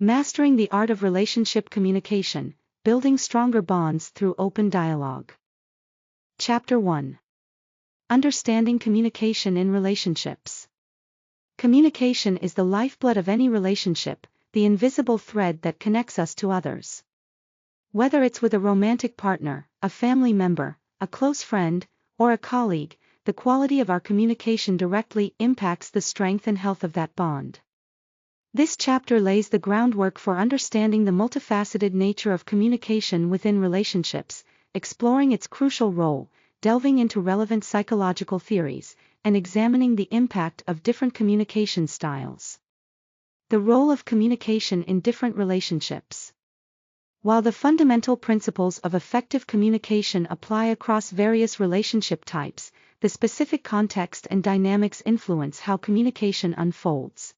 Mastering the art of relationship communication, building stronger bonds through open dialogue. Chapter 1. Understanding communication in relationships. Communication is the lifeblood of any relationship, the invisible thread that connects us to others. Whether it's with a romantic partner, a family member, a close friend, or a colleague, the quality of our communication directly impacts the strength and health of that bond. This chapter lays the groundwork for understanding the multifaceted nature of communication within relationships, exploring its crucial role, delving into relevant psychological theories, and examining the impact of different communication styles. The role of communication in different relationships. While the fundamental principles of effective communication apply across various relationship types, the specific context and dynamics influence how communication unfolds.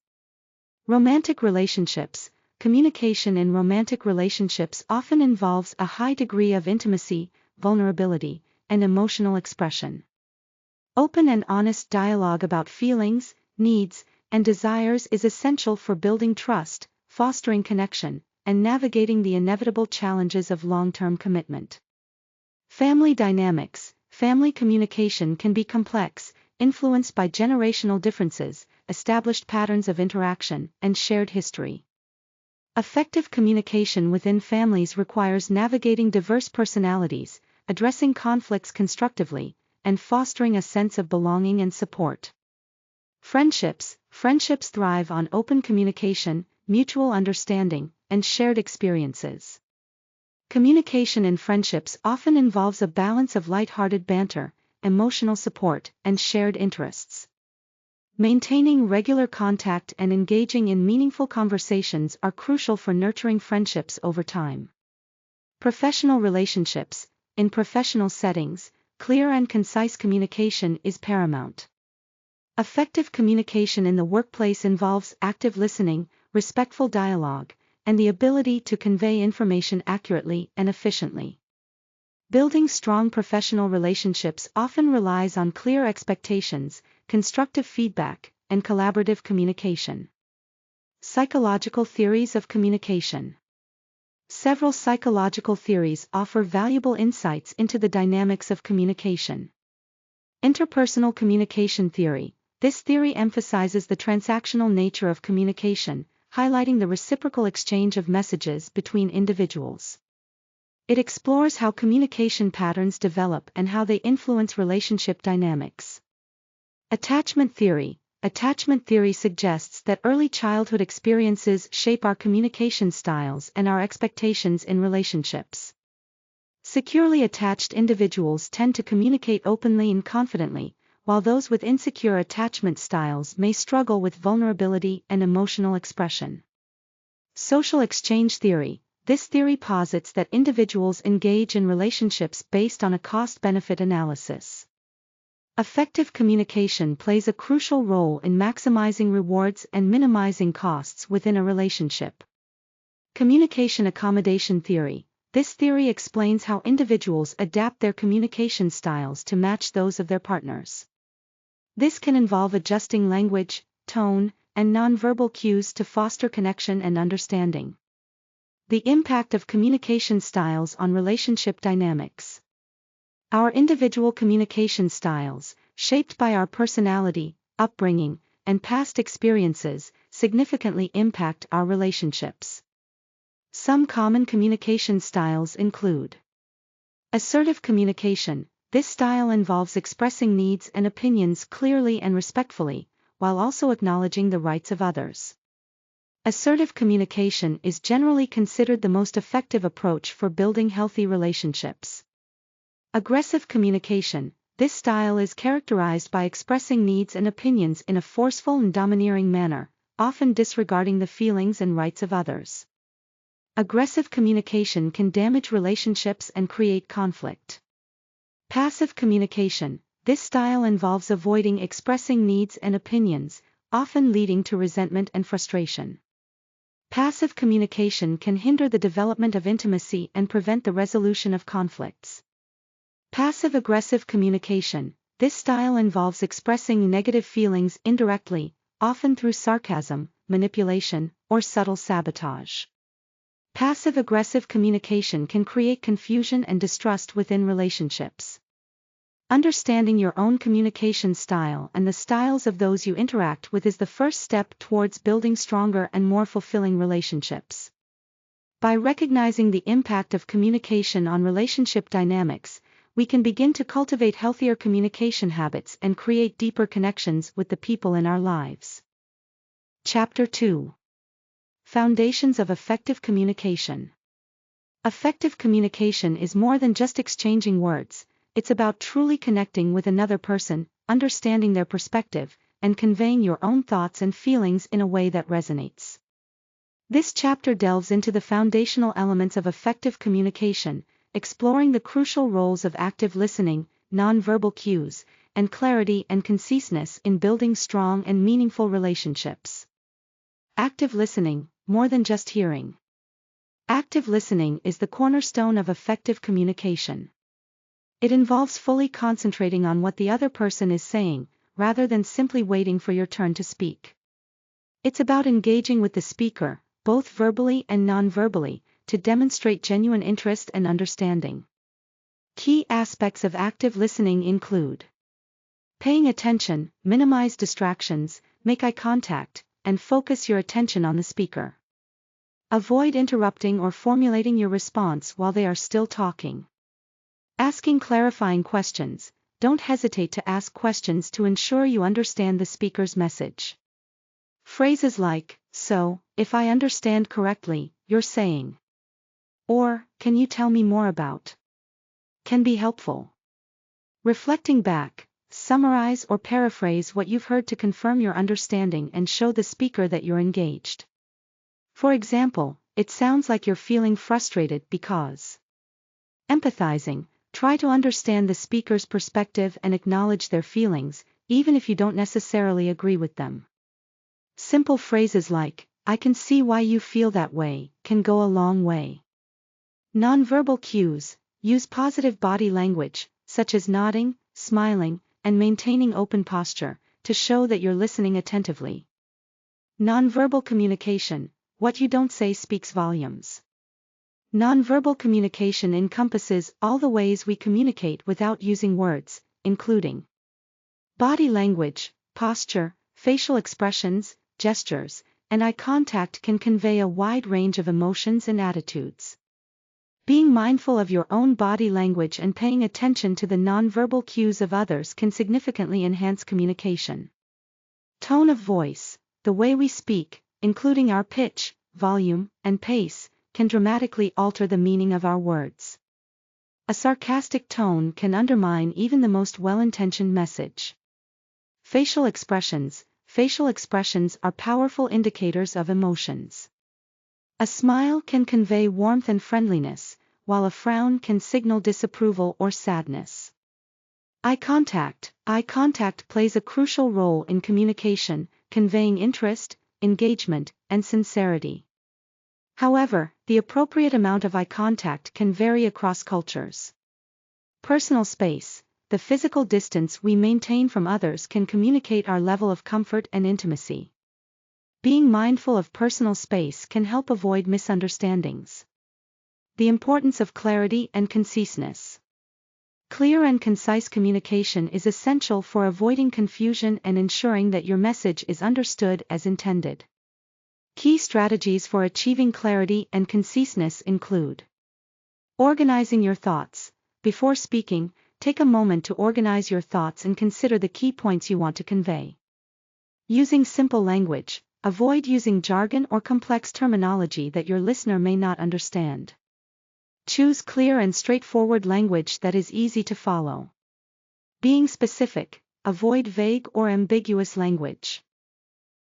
Romantic relationships. Communication in romantic relationships often involves a high degree of intimacy, vulnerability, and emotional expression. Open and honest dialogue about feelings, needs, and desires is essential for building trust, fostering connection, and navigating the inevitable challenges of long-term commitment. Family dynamics. Family communication can be complex, influenced by generational differences, established patterns of interaction, and shared history. Effective communication within families requires navigating diverse personalities, addressing conflicts constructively, and fostering a sense of belonging and support. Friendships. Friendships thrive on open communication, mutual understanding, and shared experiences. Communication in friendships often involves a balance of light-hearted banter, emotional support, and shared interests. Maintaining regular contact and engaging in meaningful conversations are crucial for nurturing friendships over time. Professional relationships. In professional settings, clear and concise communication is paramount. Effective communication in the workplace involves active listening, respectful dialogue, and the ability to convey information accurately and efficiently. Building strong professional relationships often relies on clear expectations, constructive feedback, and collaborative communication. Psychological theories of communication. Several psychological theories offer valuable insights into the dynamics of communication. Interpersonal communication theory. This theory emphasizes the transactional nature of communication, highlighting the reciprocal exchange of messages between individuals. It explores how communication patterns develop and how they influence relationship dynamics. Attachment theory. Attachment theory suggests that early childhood experiences shape our communication styles and our expectations in relationships. Securely attached individuals tend to communicate openly and confidently, while those with insecure attachment styles may struggle with vulnerability and emotional expression. Social exchange theory. This theory posits that individuals engage in relationships based on a cost-benefit analysis. Effective communication plays a crucial role in maximizing rewards and minimizing costs within a relationship. Communication accommodation theory. This theory explains how individuals adapt their communication styles to match those of their partners. This can involve adjusting language, tone, and nonverbal cues to foster connection and understanding. The impact of communication styles on relationship dynamics. Our individual communication styles, shaped by our personality, upbringing, and past experiences, significantly impact our relationships. Some common communication styles include assertive communication. This style involves expressing needs and opinions clearly and respectfully, while also acknowledging the rights of others. Assertive communication is generally considered the most effective approach for building healthy relationships. Aggressive communication. This style is characterized by expressing needs and opinions in a forceful and domineering manner, often disregarding the feelings and rights of others. Aggressive communication can damage relationships and create conflict. Passive communication. This style involves avoiding expressing needs and opinions, often leading to resentment and frustration. Passive communication can hinder the development of intimacy and prevent the resolution of conflicts. Passive-aggressive communication. This style involves expressing negative feelings indirectly, often through sarcasm, manipulation, or subtle sabotage. Passive-aggressive communication can create confusion and distrust within relationships. Understanding your own communication style and the styles of those you interact with is the first step towards building stronger and more fulfilling relationships. By recognizing the impact of communication on relationship dynamics, we can begin to cultivate healthier communication habits and create deeper connections with the people in our lives. Chapter 2. Foundations of Effective Communication. Effective communication is more than just exchanging words. It's about truly connecting with another person, understanding their perspective, and conveying your own thoughts and feelings in a way that resonates. This chapter delves into the foundational elements of effective communication, exploring the crucial roles of active listening, nonverbal cues, and clarity and conciseness in building strong and meaningful relationships. Active listening, more than just hearing. Active listening is the cornerstone of effective communication. It involves fully concentrating on what the other person is saying, rather than simply waiting for your turn to speak. It's about engaging with the speaker, both verbally and non-verbally, to demonstrate genuine interest and understanding. Key aspects of active listening include paying attention, minimize distractions, make eye contact, and focus your attention on the speaker. Avoid interrupting or formulating your response while they are still talking. Asking clarifying questions. Don't hesitate to ask questions to ensure you understand the speaker's message. Phrases like, "So, if I understand correctly, you're saying," or, "Can you tell me more about," can be helpful. Reflecting back, summarize or paraphrase what you've heard to confirm your understanding and show the speaker that you're engaged. For example, "It sounds like you're feeling frustrated because." Empathizing. Try to understand the speaker's perspective and acknowledge their feelings, even if you don't necessarily agree with them. Simple phrases like, "I can see why you feel that way," can go a long way. Nonverbal cues. Use positive body language, such as nodding, smiling, and maintaining open posture, to show that you're listening attentively. Nonverbal communication. What you don't say speaks volumes. Nonverbal communication encompasses all the ways we communicate without using words, including body language, posture, facial expressions, gestures, and eye contact can convey a wide range of emotions and attitudes. Being mindful of your own body language and paying attention to the nonverbal cues of others can significantly enhance communication. Tone of voice. The way we speak, including our pitch, volume, and pace, can dramatically alter the meaning of our words. A sarcastic tone can undermine even the most well-intentioned message. Facial expressions. Facial expressions are powerful indicators of emotions. A smile can convey warmth and friendliness, while a frown can signal disapproval or sadness. Eye contact. Eye contact plays a crucial role in communication, conveying interest, engagement, and sincerity. However, the appropriate amount of eye contact can vary across cultures. Personal space. The physical distance we maintain from others can communicate our level of comfort and intimacy. Being mindful of personal space can help avoid misunderstandings. The importance of clarity and conciseness. Clear and concise communication is essential for avoiding confusion and ensuring that your message is understood as intended. Key strategies for achieving clarity and conciseness include organizing your thoughts. Before speaking, take a moment to organize your thoughts and consider the key points you want to convey. Using simple language. Avoid using jargon or complex terminology that your listener may not understand. Choose clear and straightforward language that is easy to follow. Being specific. Avoid vague or ambiguous language.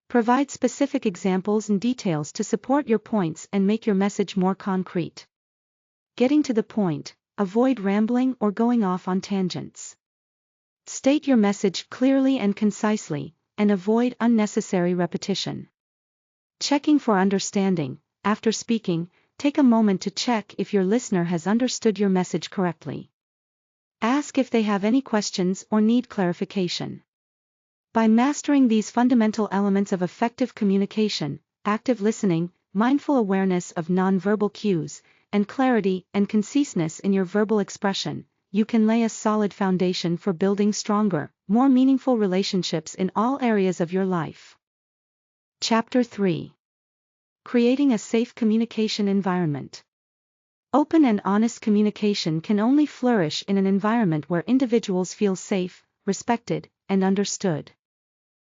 Provide specific examples and details to support your points and make your message more concrete. Getting to the point. Avoid rambling or going off on tangents. State your message clearly and concisely, and avoid unnecessary repetition. Checking for understanding. After speaking, take a moment to check if your listener has understood your message correctly. Ask if they have any questions or need clarification. By mastering these fundamental elements of effective communication, active listening, mindful awareness of nonverbal cues, and clarity and conciseness in your verbal expression, you can lay a solid foundation for building stronger, more meaningful relationships in all areas of your life. Chapter 3. Creating a safe communication environment. Open and honest communication can only flourish in an environment where individuals feel safe, respected, and understood.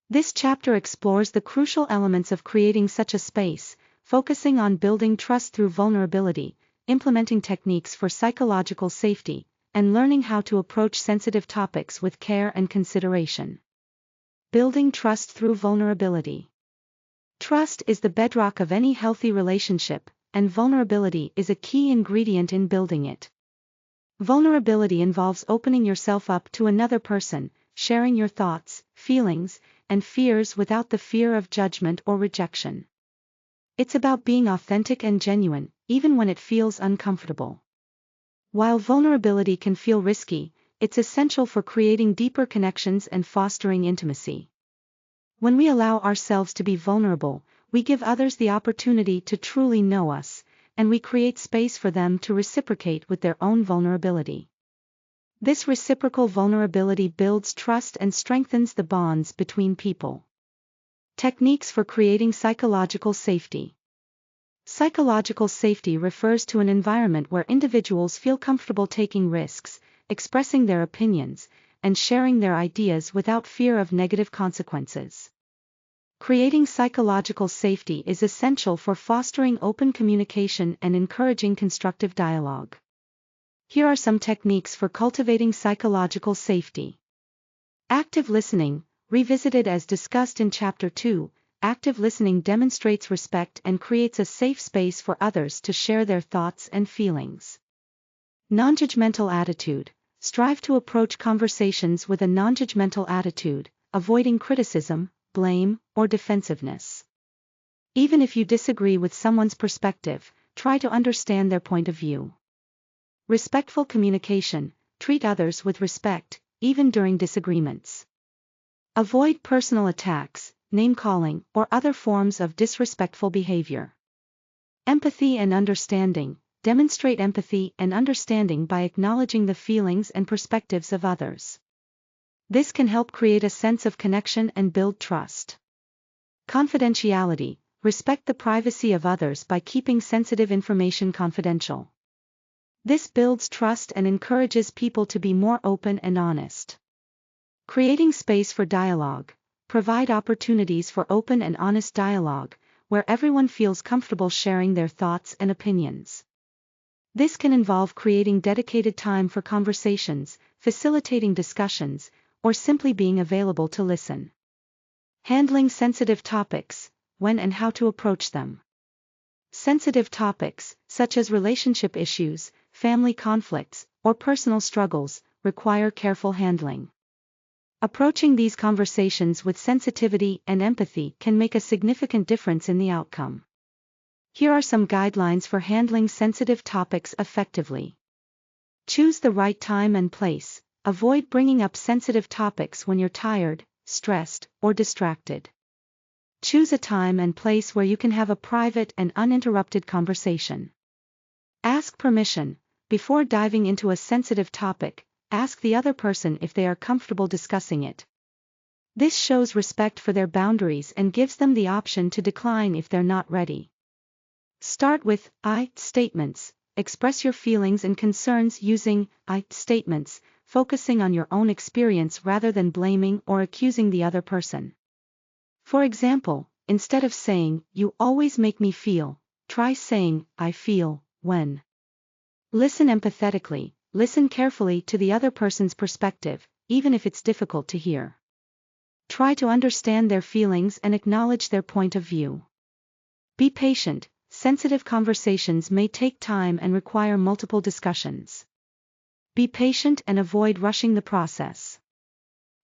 This chapter explores the crucial elements of creating such a space, focusing on building trust through vulnerability, implementing techniques for psychological safety, and learning how to approach sensitive topics with care and consideration. Building trust through vulnerability. Trust is the bedrock of any healthy relationship, and vulnerability is a key ingredient in building it. Vulnerability involves opening yourself up to another person, sharing your thoughts, feelings, and fears without the fear of judgment or rejection. It's about being authentic and genuine, even when it feels uncomfortable. While vulnerability can feel risky, it's essential for creating deeper connections and fostering intimacy. When we allow ourselves to be vulnerable, we give others the opportunity to truly know us, and we create space for them to reciprocate with their own vulnerability. This reciprocal vulnerability builds trust and strengthens the bonds between people. Techniques for creating psychological safety. Psychological safety refers to an environment where individuals feel comfortable taking risks, expressing their opinions, and sharing their ideas without fear of negative consequences. Creating psychological safety is essential for fostering open communication and encouraging constructive dialogue. Here are some techniques for cultivating psychological safety. Active listening, revisited as discussed in Chapter 2, active listening demonstrates respect and creates a safe space for others to share their thoughts and feelings. Non-judgmental attitude, strive to approach conversations with a non-judgmental attitude, avoiding criticism, blame, or defensiveness. Even if you disagree with someone's perspective, try to understand their point of view. Respectful communication, treat others with respect, even during disagreements. Avoid personal attacks, name-calling, or other forms of disrespectful behavior. Empathy and understanding, demonstrate empathy and understanding by acknowledging the feelings and perspectives of others. This can help create a sense of connection and build trust. Confidentiality, respect the privacy of others by keeping sensitive information confidential. This builds trust and encourages people to be more open and honest. Creating space for dialogue, provide opportunities for open and honest dialogue, where everyone feels comfortable sharing their thoughts and opinions. This can involve creating dedicated time for conversations, facilitating discussions, or simply being available to listen. Handling sensitive topics, when and how to approach them. Sensitive topics, such as relationship issues, family conflicts, or personal struggles, require careful handling. Approaching these conversations with sensitivity and empathy can make a significant difference in the outcome. Here are some guidelines for handling sensitive topics effectively. Choose the right time and place. Avoid bringing up sensitive topics when you're tired, stressed, or distracted. Choose a time and place where you can have a private and uninterrupted conversation. Ask permission. Before diving into a sensitive topic, ask the other person if they are comfortable discussing it. This shows respect for their boundaries and gives them the option to decline if they're not ready. Start with I statements. Express your feelings and concerns using I statements, focusing on your own experience rather than blaming or accusing the other person. For example, instead of saying, "You always make me feel," try saying, "I feel, when." Listen empathetically, listen carefully to the other person's perspective, even if it's difficult to hear. Try to understand their feelings and acknowledge their point of view. Be patient. Sensitive conversations may take time and require multiple discussions. Be patient and avoid rushing the process.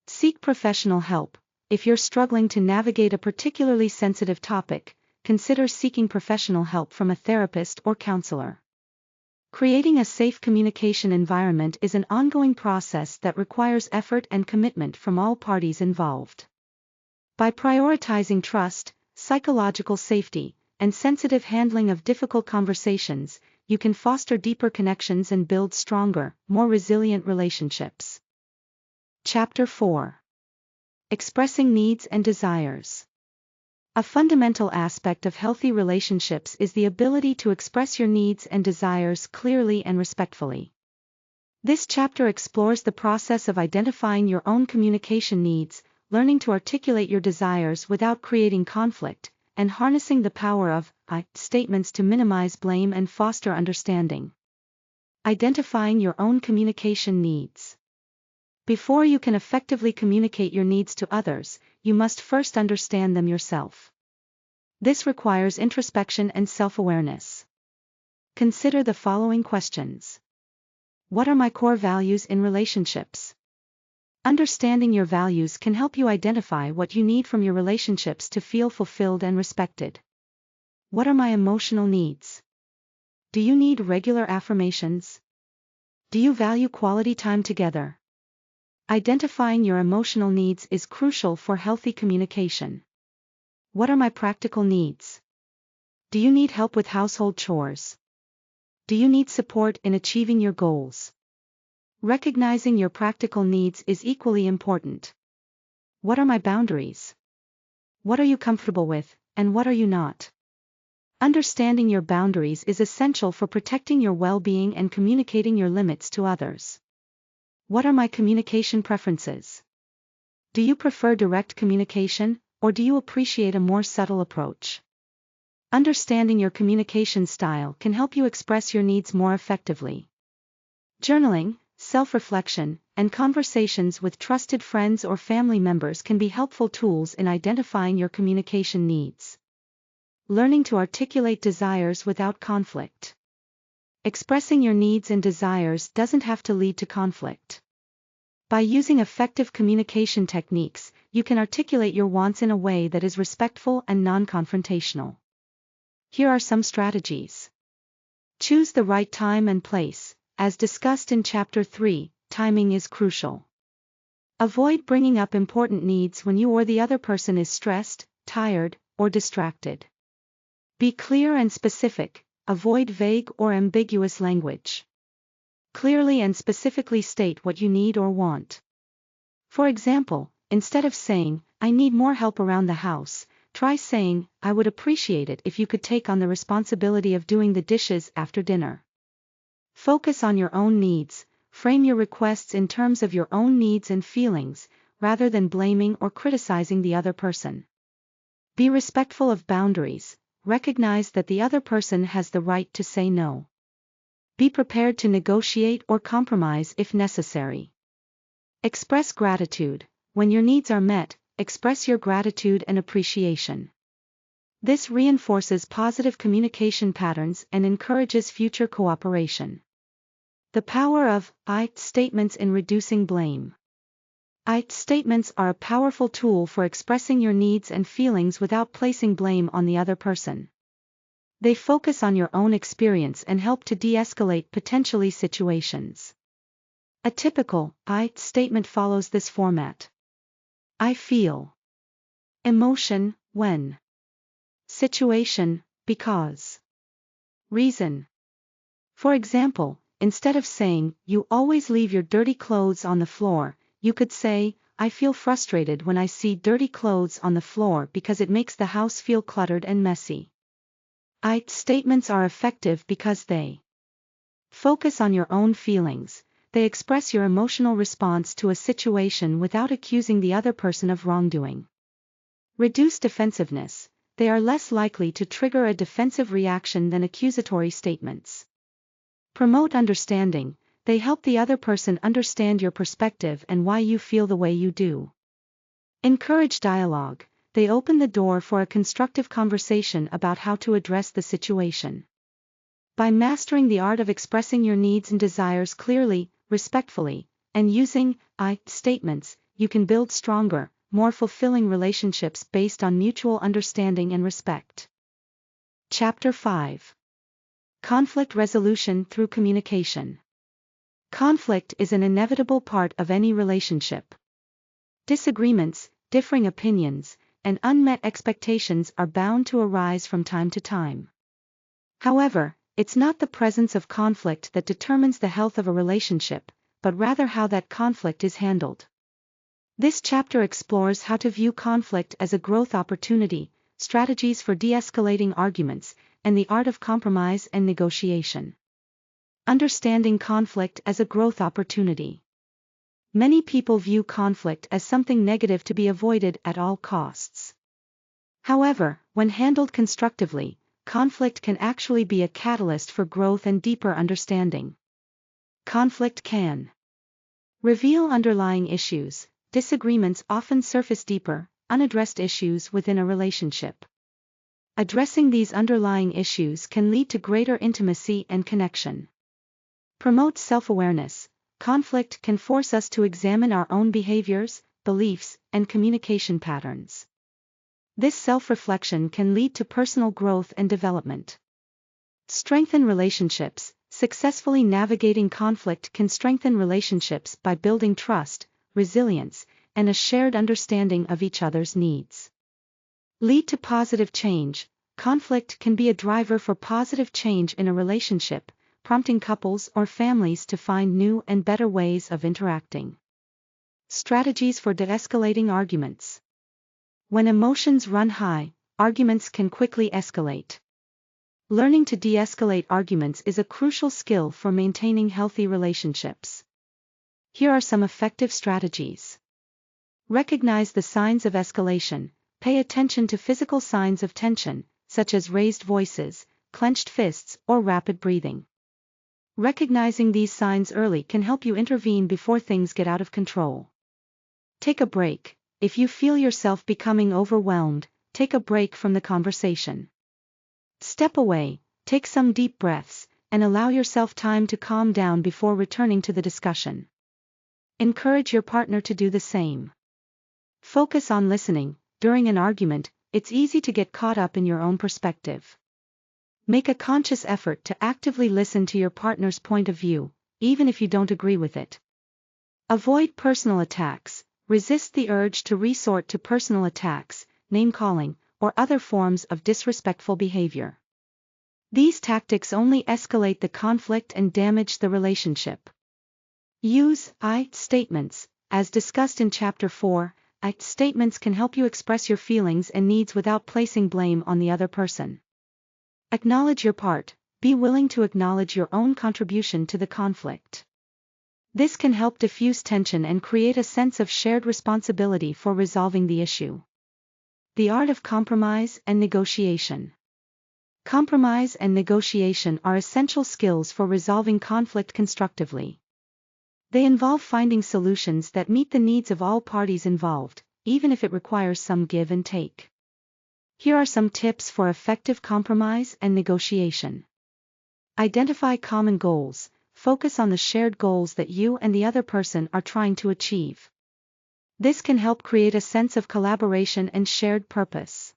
Seek professional help. If you're struggling to navigate a particularly sensitive topic, consider seeking professional help from a therapist or counselor. Creating a safe communication environment is an ongoing process that requires effort and commitment from all parties involved. By prioritizing trust, psychological safety, and sensitive handling of difficult conversations, you can foster deeper connections and build stronger, more resilient relationships. Chapter 4. Expressing needs and desires. A fundamental aspect of healthy relationships is the ability to express your needs and desires clearly and respectfully. This chapter explores the process of identifying your own communication needs, learning to articulate your desires without creating conflict, and harnessing the power of I statements to minimize blame and foster understanding. Identifying your own communication needs. Before you can effectively communicate your needs to others, you must first understand them yourself. This requires introspection and self-awareness. Consider the following questions. What are my core values in relationships? Understanding your values can help you identify what you need from your relationships to feel fulfilled and respected. What are my emotional needs? Do you need regular affirmations? Do you value quality time together? Identifying your emotional needs is crucial for healthy communication. What are my practical needs? Do you need help with household chores? Do you need support in achieving your goals? Recognizing your practical needs is equally important. What are my boundaries? What are you comfortable with, and what are you not? Understanding your boundaries is essential for protecting your well-being and communicating your limits to others. What are my communication preferences? Do you prefer direct communication, or do you appreciate a more subtle approach? Understanding your communication style can help you express your needs more effectively. Journaling, self-reflection, and conversations with trusted friends or family members can be helpful tools in identifying your communication needs. Learning to articulate desires without conflict. Expressing your needs and desires doesn't have to lead to conflict. By using effective communication techniques, you can articulate your wants in a way that is respectful and non-confrontational. Here are some strategies. Choose the right time and place. As discussed in Chapter 3, timing is crucial. Avoid bringing up important needs when you or the other person is stressed, tired, or distracted. Be clear and specific, avoid vague or ambiguous language. Clearly and specifically state what you need or want. For example, instead of saying, "I need more help around the house," try saying, "I would appreciate it if you could take on the responsibility of doing the dishes after dinner." Focus on your own needs, frame your requests in terms of your own needs and feelings, rather than blaming or criticizing the other person. Be respectful of boundaries, recognize that the other person has the right to say no. Be prepared to negotiate or compromise if necessary. Express gratitude. When your needs are met, express your gratitude and appreciation. This reinforces positive communication patterns and encourages future cooperation. The power of I statements in reducing blame. I statements are a powerful tool for expressing your needs and feelings without placing blame on the other person. They focus on your own experience and help to de-escalate potentially situations. A typical I statement follows this format. I feel. Emotion, when. Situation, because. Reason. For example, instead of saying, "You always leave your dirty clothes on the floor," you could say, "I feel frustrated when I see dirty clothes on the floor because it makes the house feel cluttered and messy." I statements are effective because they focus on your own feelings. They express your emotional response to a situation without accusing the other person of wrongdoing. Reduce defensiveness. They are less likely to trigger a defensive reaction than accusatory statements. Promote understanding. They help the other person understand your perspective and why you feel the way you do. Encourage dialogue. They open the door for a constructive conversation about how to address the situation. By mastering the art of expressing your needs and desires clearly, respectfully, and using I statements, you can build stronger, more fulfilling relationships based on mutual understanding and respect. Chapter 5. Conflict resolution through communication. Conflict is an inevitable part of any relationship. Disagreements, differing opinions, and unmet expectations are bound to arise from time to time. However, it's not the presence of conflict that determines the health of a relationship, but rather how that conflict is handled. This chapter explores how to view conflict as a growth opportunity, strategies for de-escalating arguments, and the art of compromise and negotiation. Understanding conflict as a growth opportunity. Many people view conflict as something negative to be avoided at all costs. However, when handled constructively, conflict can actually be a catalyst for growth and deeper understanding. Conflict can reveal underlying issues. Disagreements often surface deeper, unaddressed issues within a relationship. Addressing these underlying issues can lead to greater intimacy and connection. Promote self-awareness. Conflict can force us to examine our own behaviors, beliefs, and communication patterns. This self-reflection can lead to personal growth and development. Strengthen relationships. Successfully navigating conflict can strengthen relationships by building trust, resilience, and a shared understanding of each other's needs. Lead to positive change. Conflict can be a driver for positive change in a relationship, prompting couples or families to find new and better ways of interacting. Strategies for de-escalating arguments. When emotions run high, arguments can quickly escalate. Learning to de-escalate arguments is a crucial skill for maintaining healthy relationships. Here are some effective strategies. Recognize the signs of escalation. Pay attention to physical signs of tension, such as raised voices, clenched fists, or rapid breathing. Recognizing these signs early can help you intervene before things get out of control. Take a break. If you feel yourself becoming overwhelmed, take a break from the conversation. Step away, take some deep breaths, and allow yourself time to calm down before returning to the discussion. Encourage your partner to do the same. Focus on listening. During an argument, it's easy to get caught up in your own perspective. Make a conscious effort to actively listen to your partner's point of view, even if you don't agree with it. Avoid personal attacks. Resist the urge to resort to personal attacks, name-calling, or other forms of disrespectful behavior. These tactics only escalate the conflict and damage the relationship. Use I statements. As discussed in Chapter 4, I statements can help you express your feelings and needs without placing blame on the other person. Acknowledge your part. Be willing to acknowledge your own contribution to the conflict. This can help diffuse tension and create a sense of shared responsibility for resolving the issue. The art of compromise and negotiation. Compromise and negotiation are essential skills for resolving conflict constructively. They involve finding solutions that meet the needs of all parties involved, even if it requires some give and take. Here are some tips for effective compromise and negotiation. Identify common goals. Focus on the shared goals that you and the other person are trying to achieve. This can help create a sense of collaboration and shared purpose.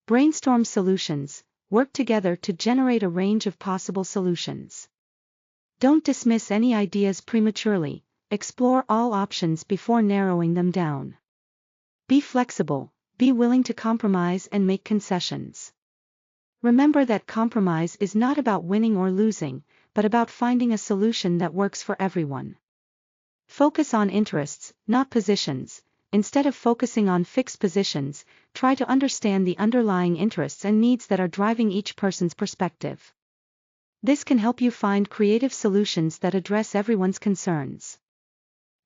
Brainstorm solutions. Work together to generate a range of possible solutions. Don't dismiss any ideas prematurely. Explore all options before narrowing them down. Be flexible. Be willing to compromise and make concessions. Remember that compromise is not about winning or losing, but about finding a solution that works for everyone. Focus on interests, not positions. Instead of focusing on fixed positions, try to understand the underlying interests and needs that are driving each person's perspective. This can help you find creative solutions that address everyone's concerns.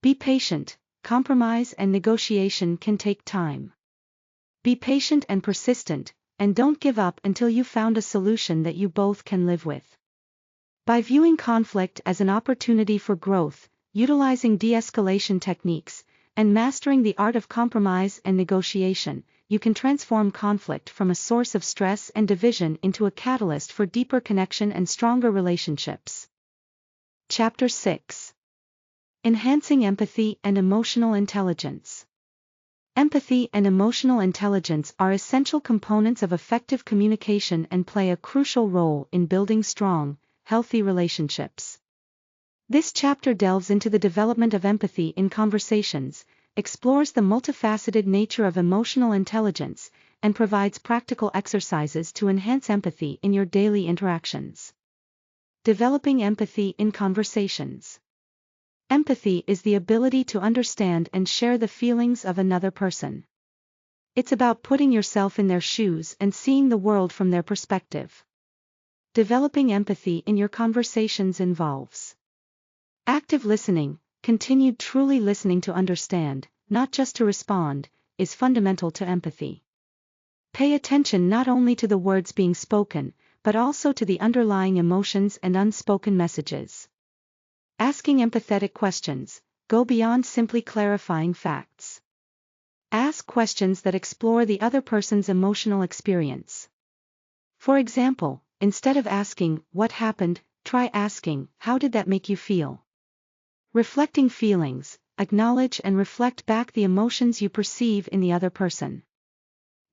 Be patient. Compromise and negotiation can take time. Be patient and persistent, and don't give up until you've found a solution that you both can live with. By viewing conflict as an opportunity for growth, utilizing de-escalation techniques, and mastering the art of compromise and negotiation, you can transform conflict from a source of stress and division into a catalyst for deeper connection and stronger relationships. Chapter 6. Enhancing empathy and emotional intelligence. Empathy and emotional intelligence are essential components of effective communication and play a crucial role in building strong, healthy relationships. This chapter delves into the development of empathy in conversations, explores the multifaceted nature of emotional intelligence, and provides practical exercises to enhance empathy in your daily interactions. Developing empathy in conversations. Empathy is the ability to understand and share the feelings of another person. It's about putting yourself in their shoes and seeing the world from their perspective. Developing empathy in your conversations involves active listening. Continued truly listening to understand, not just to respond, is fundamental to empathy. Pay attention not only to the words being spoken, but also to the underlying emotions and unspoken messages. Asking empathetic questions, go beyond simply clarifying facts. Ask questions that explore the other person's emotional experience. For example, instead of asking, "What happened?" try asking, "How did that make you feel?" Reflecting feelings, acknowledge and reflect back the emotions you perceive in the other person.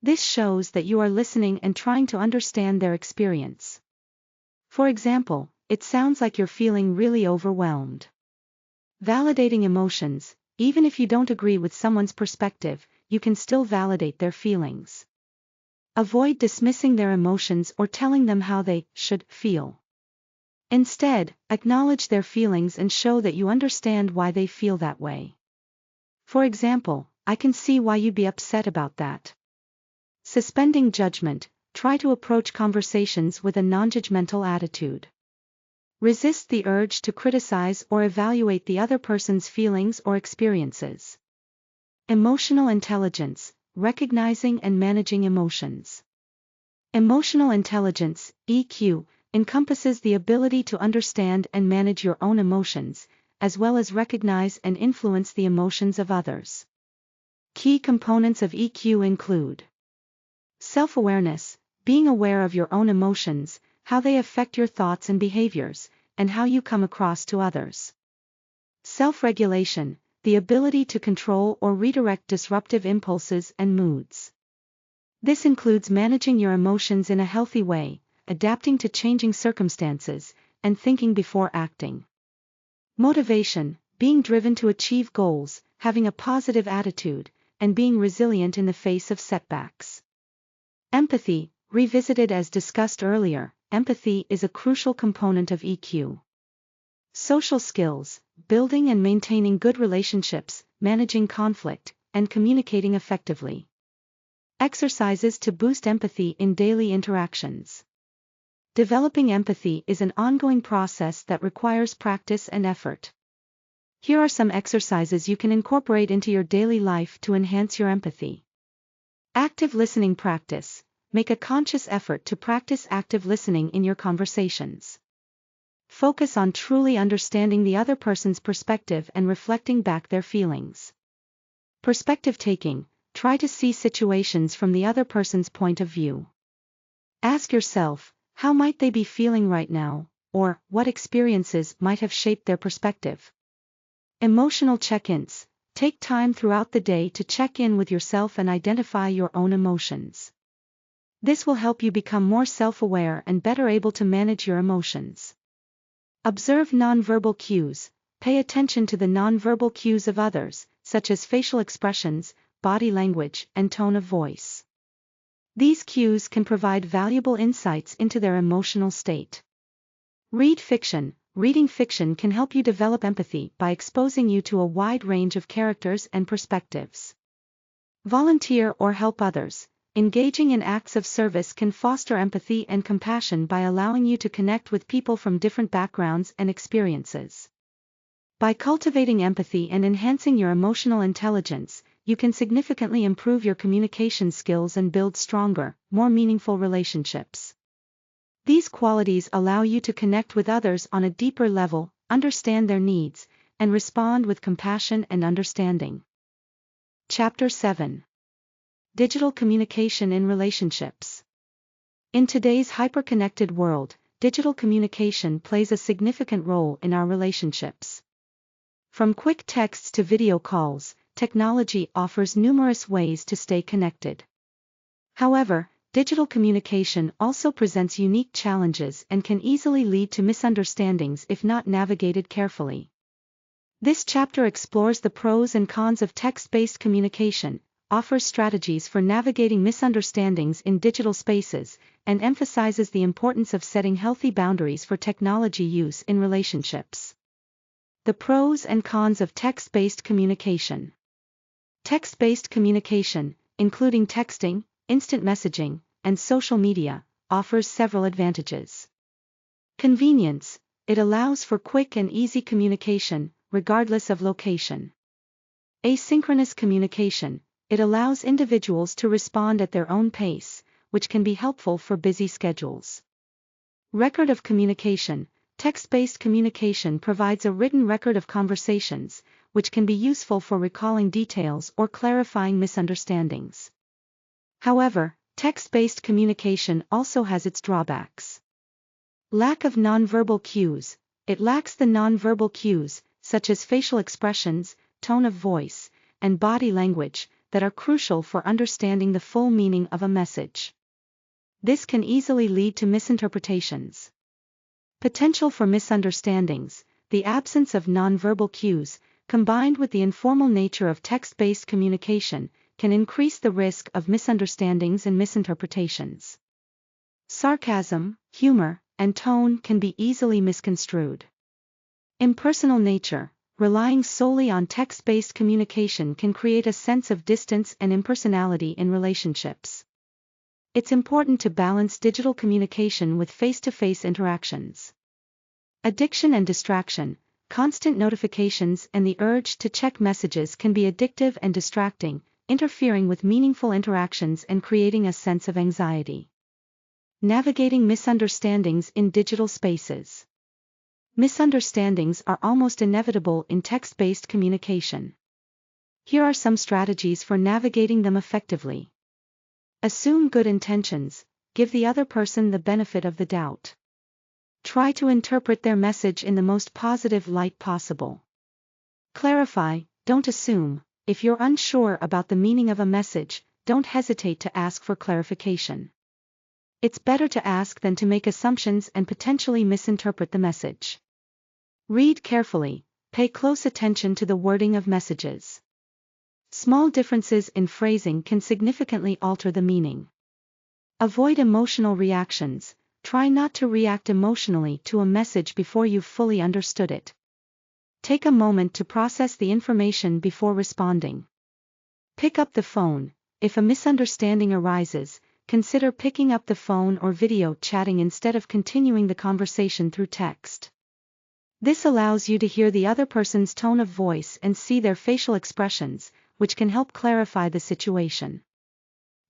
This shows that you are listening and trying to understand their experience. For example, "It sounds like you're feeling really overwhelmed." Validating emotions, even if you don't agree with someone's perspective, you can still validate their feelings. Avoid dismissing their emotions or telling them how they should feel. Instead, acknowledge their feelings and show that you understand why they feel that way. For example, "I can see why you'd be upset about that." Suspending judgment, try to approach conversations with a non-judgmental attitude. Resist the urge to criticize or evaluate the other person's feelings or experiences. Emotional intelligence, recognizing and managing emotions. Emotional intelligence, EQ, encompasses the ability to understand and manage your own emotions, as well as recognize and influence the emotions of others. Key components of EQ include self-awareness, being aware of your own emotions, how they affect your thoughts and behaviors, and how you come across to others. Self-regulation, the ability to control or redirect disruptive impulses and moods. This includes managing your emotions in a healthy way, adapting to changing circumstances, and thinking before acting. Motivation, being driven to achieve goals, having a positive attitude, and being resilient in the face of setbacks. Empathy, revisited as discussed earlier, empathy is a crucial component of EQ. Social skills, building and maintaining good relationships, managing conflict, and communicating effectively. Exercises to boost empathy in daily interactions. Developing empathy is an ongoing process that requires practice and effort. Here are some exercises you can incorporate into your daily life to enhance your empathy. Active listening practice. Make a conscious effort to practice active listening in your conversations. Focus on truly understanding the other person's perspective and reflecting back their feelings. Perspective taking. Try to see situations from the other person's point of view. Ask yourself, how might they be feeling right now, or what experiences might have shaped their perspective? Emotional check-ins. Take time throughout the day to check in with yourself and identify your own emotions. This will help you become more self-aware and better able to manage your emotions. Observe nonverbal cues. Pay attention to the nonverbal cues of others, such as facial expressions, body language, and tone of voice. These cues can provide valuable insights into their emotional state. Read fiction. Reading fiction can help you develop empathy by exposing you to a wide range of characters and perspectives. Volunteer or help others. Engaging in acts of service can foster empathy and compassion by allowing you to connect with people from different backgrounds and experiences. By cultivating empathy and enhancing your emotional intelligence, you can significantly improve your communication skills and build stronger, more meaningful relationships. These qualities allow you to connect with others on a deeper level, understand their needs, and respond with compassion and understanding. Chapter 7. Digital communication in relationships. In today's hyper-connected world, digital communication plays a significant role in our relationships. From quick texts to video calls, technology offers numerous ways to stay connected. However, digital communication also presents unique challenges and can easily lead to misunderstandings if not navigated carefully. This chapter explores the pros and cons of text-based communication, offers strategies for navigating misunderstandings in digital spaces, and emphasizes the importance of setting healthy boundaries for technology use in relationships. The pros and cons of text-based communication. Text-based communication, including texting, instant messaging, and social media, offers several advantages. Convenience: it allows for quick and easy communication, regardless of location. Asynchronous communication: it allows individuals to respond at their own pace, which can be helpful for busy schedules. Record of communication: text-based communication provides a written record of conversations, which can be useful for recalling details or clarifying misunderstandings. However, text-based communication also has its drawbacks. Lack of nonverbal cues: it lacks the nonverbal cues, such as facial expressions, tone of voice, and body language, that are crucial for understanding the full meaning of a message. This can easily lead to misinterpretations. Potential for misunderstandings: the absence of nonverbal cues, combined with the informal nature of text-based communication, can increase the risk of misunderstandings and misinterpretations. Sarcasm, humor, and tone can be easily misconstrued. Impersonal nature: relying solely on text-based communication can create a sense of distance and impersonality in relationships. It's important to balance digital communication with face-to-face interactions. Addiction and distraction: constant notifications and the urge to check messages can be addictive and distracting, interfering with meaningful interactions and creating a sense of anxiety. Navigating misunderstandings in digital spaces. Misunderstandings are almost inevitable in text-based communication. Here are some strategies for navigating them effectively. Assume good intentions, give the other person the benefit of the doubt. Try to interpret their message in the most positive light possible. Clarify, don't assume. If you're unsure about the meaning of a message, don't hesitate to ask for clarification. It's better to ask than to make assumptions and potentially misinterpret the message. Read carefully, pay close attention to the wording of messages. Small differences in phrasing can significantly alter the meaning. Avoid emotional reactions: try not to react emotionally to a message before you've fully understood it. Take a moment to process the information before responding. Pick up the phone: if a misunderstanding arises, consider picking up the phone or video chatting instead of continuing the conversation through text. This allows you to hear the other person's tone of voice and see their facial expressions, which can help clarify the situation.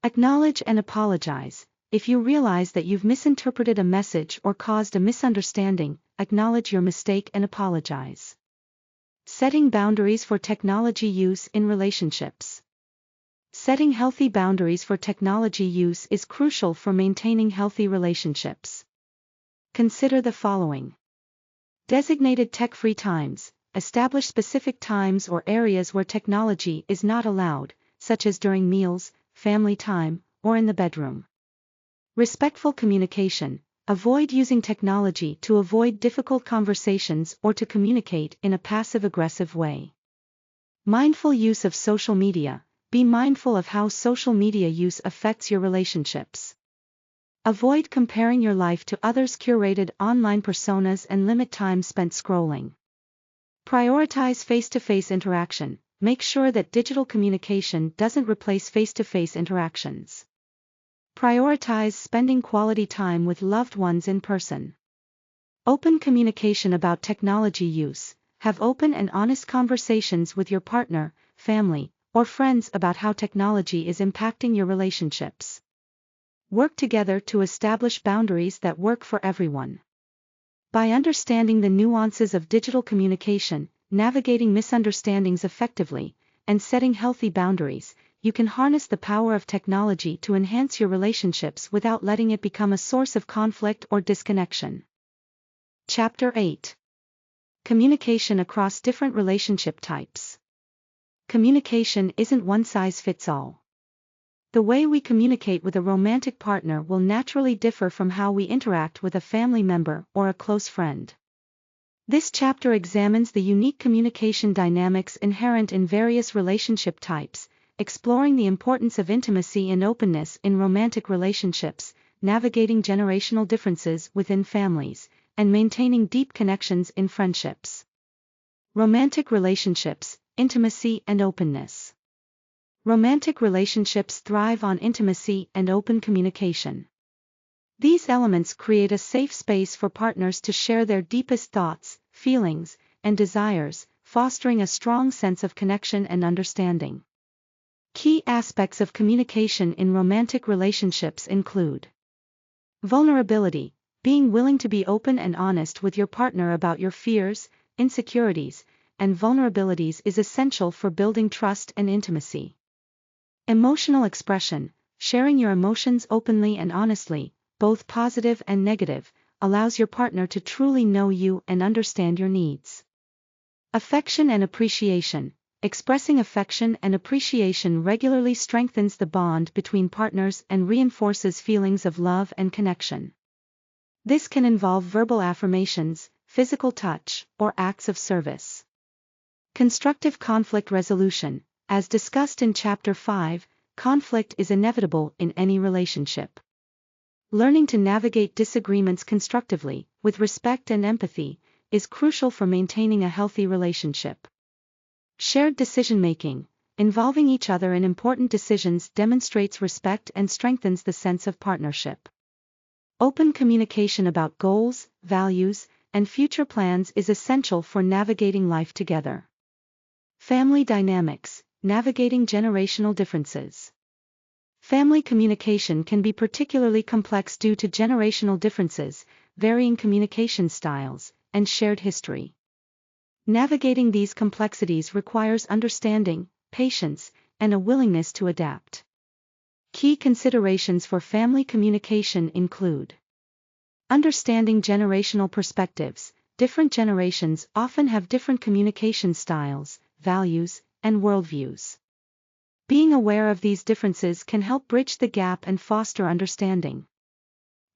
Acknowledge and apologize: if you realize that you've misinterpreted a message or caused a misunderstanding, acknowledge your mistake and apologize. Setting boundaries for technology use in relationships. Setting healthy boundaries for technology use is crucial for maintaining healthy relationships. Consider the following. Designated tech-free times: establish specific times or areas where technology is not allowed, such as during meals, family time, or in the bedroom. Respectful communication: avoid using technology to avoid difficult conversations or to communicate in a passive-aggressive way. Mindful use of social media: be mindful of how social media use affects your relationships. Avoid comparing your life to others' curated online personas and limit time spent scrolling. Prioritize face-to-face interaction: make sure that digital communication doesn't replace face-to-face interactions. Prioritize spending quality time with loved ones in person. Open communication about technology use: have open and honest conversations with your partner, family, or friends about how technology is impacting your relationships. Work together to establish boundaries that work for everyone. By understanding the nuances of digital communication, navigating misunderstandings effectively, and setting healthy boundaries, you can harness the power of technology to enhance your relationships without letting it become a source of conflict or disconnection. Chapter 8. Communication across different relationship types. Communication isn't one size fits all. The way we communicate with a romantic partner will naturally differ from how we interact with a family member or a close friend. This chapter examines the unique communication dynamics inherent in various relationship types, exploring the importance of intimacy and openness in romantic relationships, navigating generational differences within families, and maintaining deep connections in friendships. Romantic relationships, intimacy and openness. Romantic relationships thrive on intimacy and open communication. These elements create a safe space for partners to share their deepest thoughts, feelings, and desires, fostering a strong sense of connection and understanding. Key aspects of communication in romantic relationships include vulnerability, being willing to be open and honest with your partner about your fears, insecurities, and vulnerabilities is essential for building trust and intimacy. Emotional expression, sharing your emotions openly and honestly, both positive and negative, allows your partner to truly know you and understand your needs. Affection and appreciation, expressing affection and appreciation regularly strengthens the bond between partners and reinforces feelings of love and connection. This can involve verbal affirmations, physical touch, or acts of service. Constructive conflict resolution, as discussed in Chapter 5, conflict is inevitable in any relationship. Learning to navigate disagreements constructively, with respect and empathy, is crucial for maintaining a healthy relationship. Shared decision-making, involving each other in important decisions demonstrates respect and strengthens the sense of partnership. Open communication about goals, values, and future plans is essential for navigating life together. Family dynamics, navigating generational differences. Family communication can be particularly complex due to generational differences, varying communication styles, and shared history. Navigating these complexities requires understanding, patience, and a willingness to adapt. Key considerations for family communication include understanding generational perspectives. Different generations often have different communication styles, values, and worldviews. Being aware of these differences can help bridge the gap and foster understanding.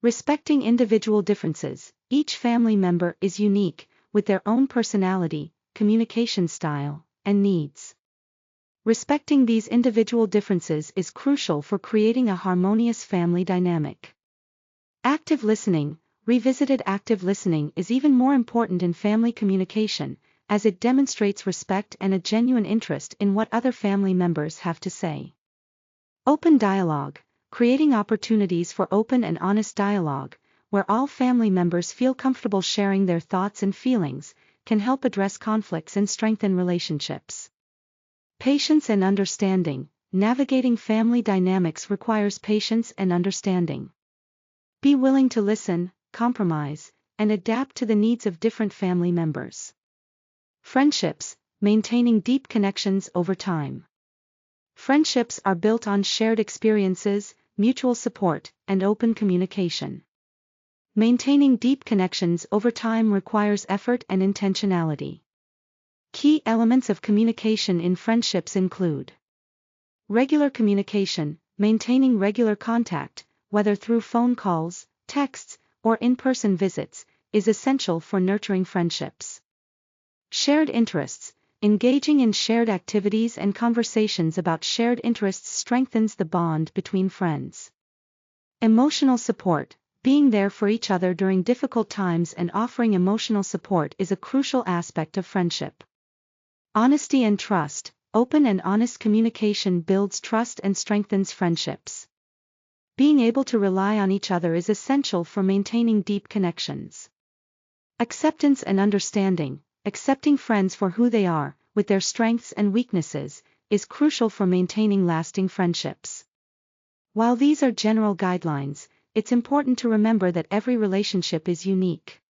Respecting individual differences, each family member is unique, with their own personality, communication style, and needs. Respecting these individual differences is crucial for creating a harmonious family dynamic. Active listening, revisited active listening is even more important in family communication, as it demonstrates respect and a genuine interest in what other family members have to say. Open dialogue, creating opportunities for open and honest dialogue, where all family members feel comfortable sharing their thoughts and feelings, can help address conflicts and strengthen relationships. Patience and understanding, navigating family dynamics requires patience and understanding. Be willing to listen, compromise, and adapt to the needs of different family members. Friendships, maintaining deep connections over time. Friendships are built on shared experiences, mutual support, and open communication. Maintaining deep connections over time requires effort and intentionality. Key elements of communication in friendships include regular communication, maintaining regular contact, whether through phone calls, texts, or in-person visits, is essential for nurturing friendships. Shared interests, engaging in shared activities and conversations about shared interests strengthens the bond between friends. Emotional support, being there for each other during difficult times and offering emotional support is a crucial aspect of friendship. Honesty and trust, open and honest communication builds trust and strengthens friendships. Being able to rely on each other is essential for maintaining deep connections. Acceptance and understanding, accepting friends for who they are, with their strengths and weaknesses, is crucial for maintaining lasting friendships. While these are general guidelines, it's important to remember that every relationship is unique.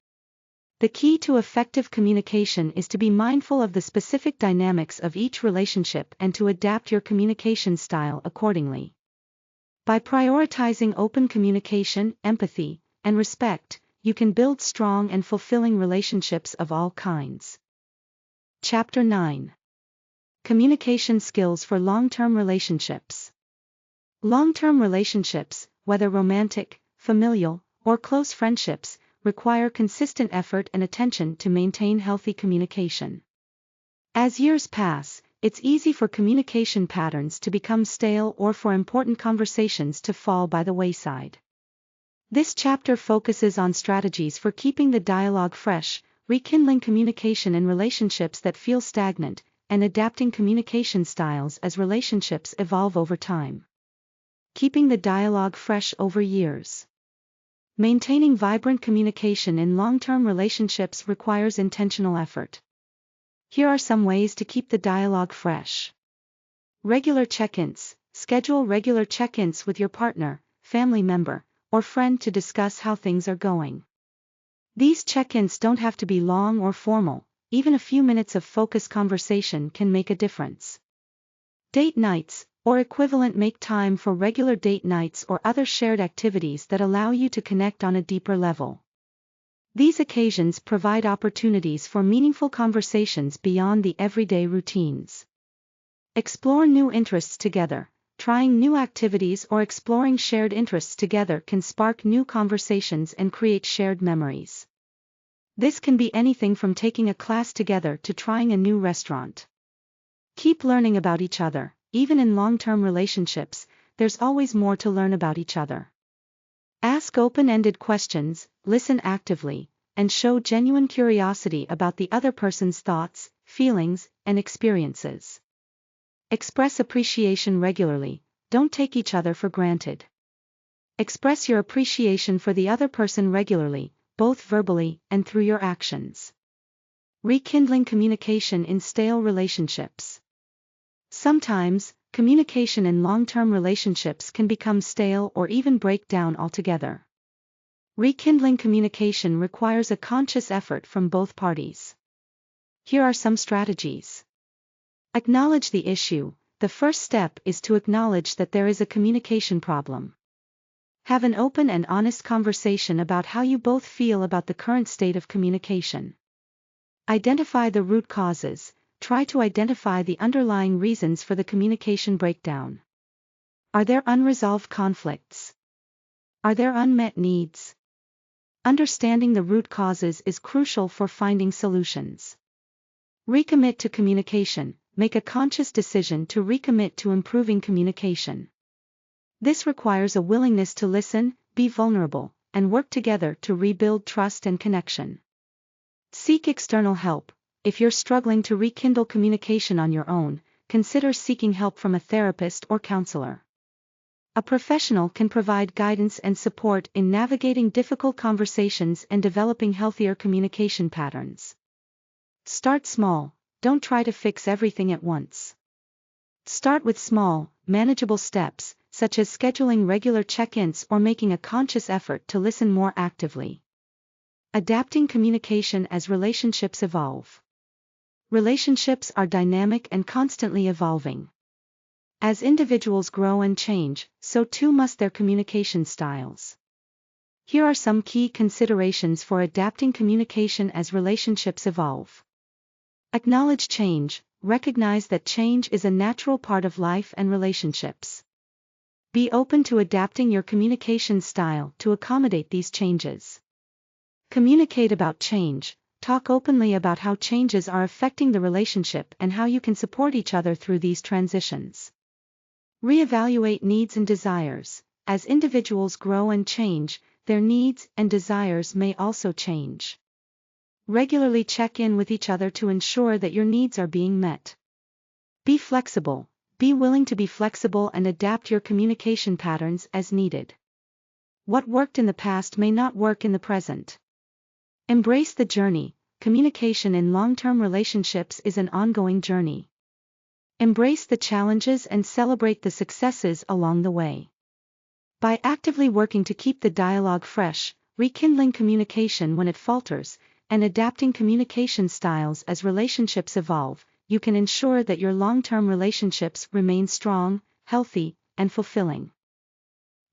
The key to effective communication is to be mindful of the specific dynamics of each relationship and to adapt your communication style accordingly. By prioritizing open communication, empathy, and respect, you can build strong and fulfilling relationships of all kinds. Chapter 9. Communication skills for long-term relationships. Long-term relationships, whether romantic, familial, or close friendships, require consistent effort and attention to maintain healthy communication. As years pass, it's easy for communication patterns to become stale or for important conversations to fall by the wayside. This chapter focuses on strategies for keeping the dialogue fresh, rekindling communication in relationships that feel stagnant, and adapting communication styles as relationships evolve over time. Keeping the dialogue fresh over years. Maintaining vibrant communication in long-term relationships requires intentional effort. Here are some ways to keep the dialogue fresh. Regular check-ins. Schedule regular check-ins with your partner, family member, or friend to discuss how things are going. These check-ins don't have to be long or formal, even a few minutes of focused conversation can make a difference. Date nights, or equivalent. Make time for regular date nights or other shared activities that allow you to connect on a deeper level. These occasions provide opportunities for meaningful conversations beyond the everyday routines. Explore new interests together. Trying new activities or exploring shared interests together can spark new conversations and create shared memories. This can be anything from taking a class together to trying a new restaurant. Keep learning about each other. Even in long-term relationships, there's always more to learn about each other. Ask open-ended questions, listen actively, and show genuine curiosity about the other person's thoughts, feelings, and experiences. Express appreciation regularly. Don't take each other for granted. Express your appreciation for the other person regularly, both verbally and through your actions. Rekindling communication in stale relationships. Sometimes, communication in long-term relationships can become stale or even break down altogether. Rekindling communication requires a conscious effort from both parties. Here are some strategies. Acknowledge the issue. The first step is to acknowledge that there is a communication problem. Have an open and honest conversation about how you both feel about the current state of communication. Identify the root causes. Try to identify the underlying reasons for the communication breakdown. Are there unresolved conflicts? Are there unmet needs? Understanding the root causes is crucial for finding solutions. Recommit to communication. Make a conscious decision to recommit to improving communication. This requires a willingness to listen, be vulnerable, and work together to rebuild trust and connection. Seek external help. If you're struggling to rekindle communication on your own, consider seeking help from a therapist or counselor. A professional can provide guidance and support in navigating difficult conversations and developing healthier communication patterns. Start small. Don't try to fix everything at once. Start with small, manageable steps, such as scheduling regular check-ins or making a conscious effort to listen more actively. Adapting communication as relationships evolve. Relationships are dynamic and constantly evolving. As individuals grow and change, so too must their communication styles. Here are some key considerations for adapting communication as relationships evolve. Acknowledge change. Recognize that change is a natural part of life and relationships. Be open to adapting your communication style to accommodate these changes. Communicate about change. Talk openly about how changes are affecting the relationship and how you can support each other through these transitions. Reevaluate needs and desires. As individuals grow and change, their needs and desires may also change. Regularly check in with each other to ensure that your needs are being met. Be flexible. Be willing to be flexible and adapt your communication patterns as needed. What worked in the past may not work in the present. Embrace the journey. Communication in long-term relationships is an ongoing journey. Embrace the challenges and celebrate the successes along the way. By actively working to keep the dialogue fresh, rekindling communication when it falters, and adapting communication styles as relationships evolve, you can ensure that your long-term relationships remain strong, healthy, and fulfilling.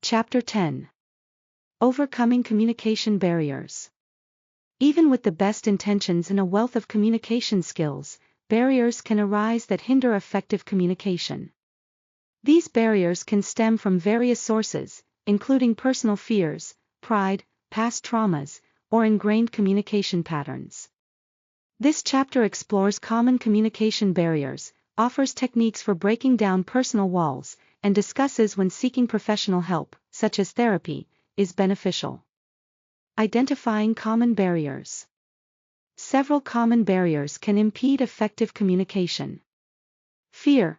Chapter 10. Overcoming communication barriers. Even with the best intentions and a wealth of communication skills, barriers can arise that hinder effective communication. These barriers can stem from various sources, including personal fears, pride, past traumas, or ingrained communication patterns. This chapter explores common communication barriers, offers techniques for breaking down personal walls, and discusses when seeking professional help, such as therapy, is beneficial. Identifying common barriers. Several common barriers can impede effective communication. Fear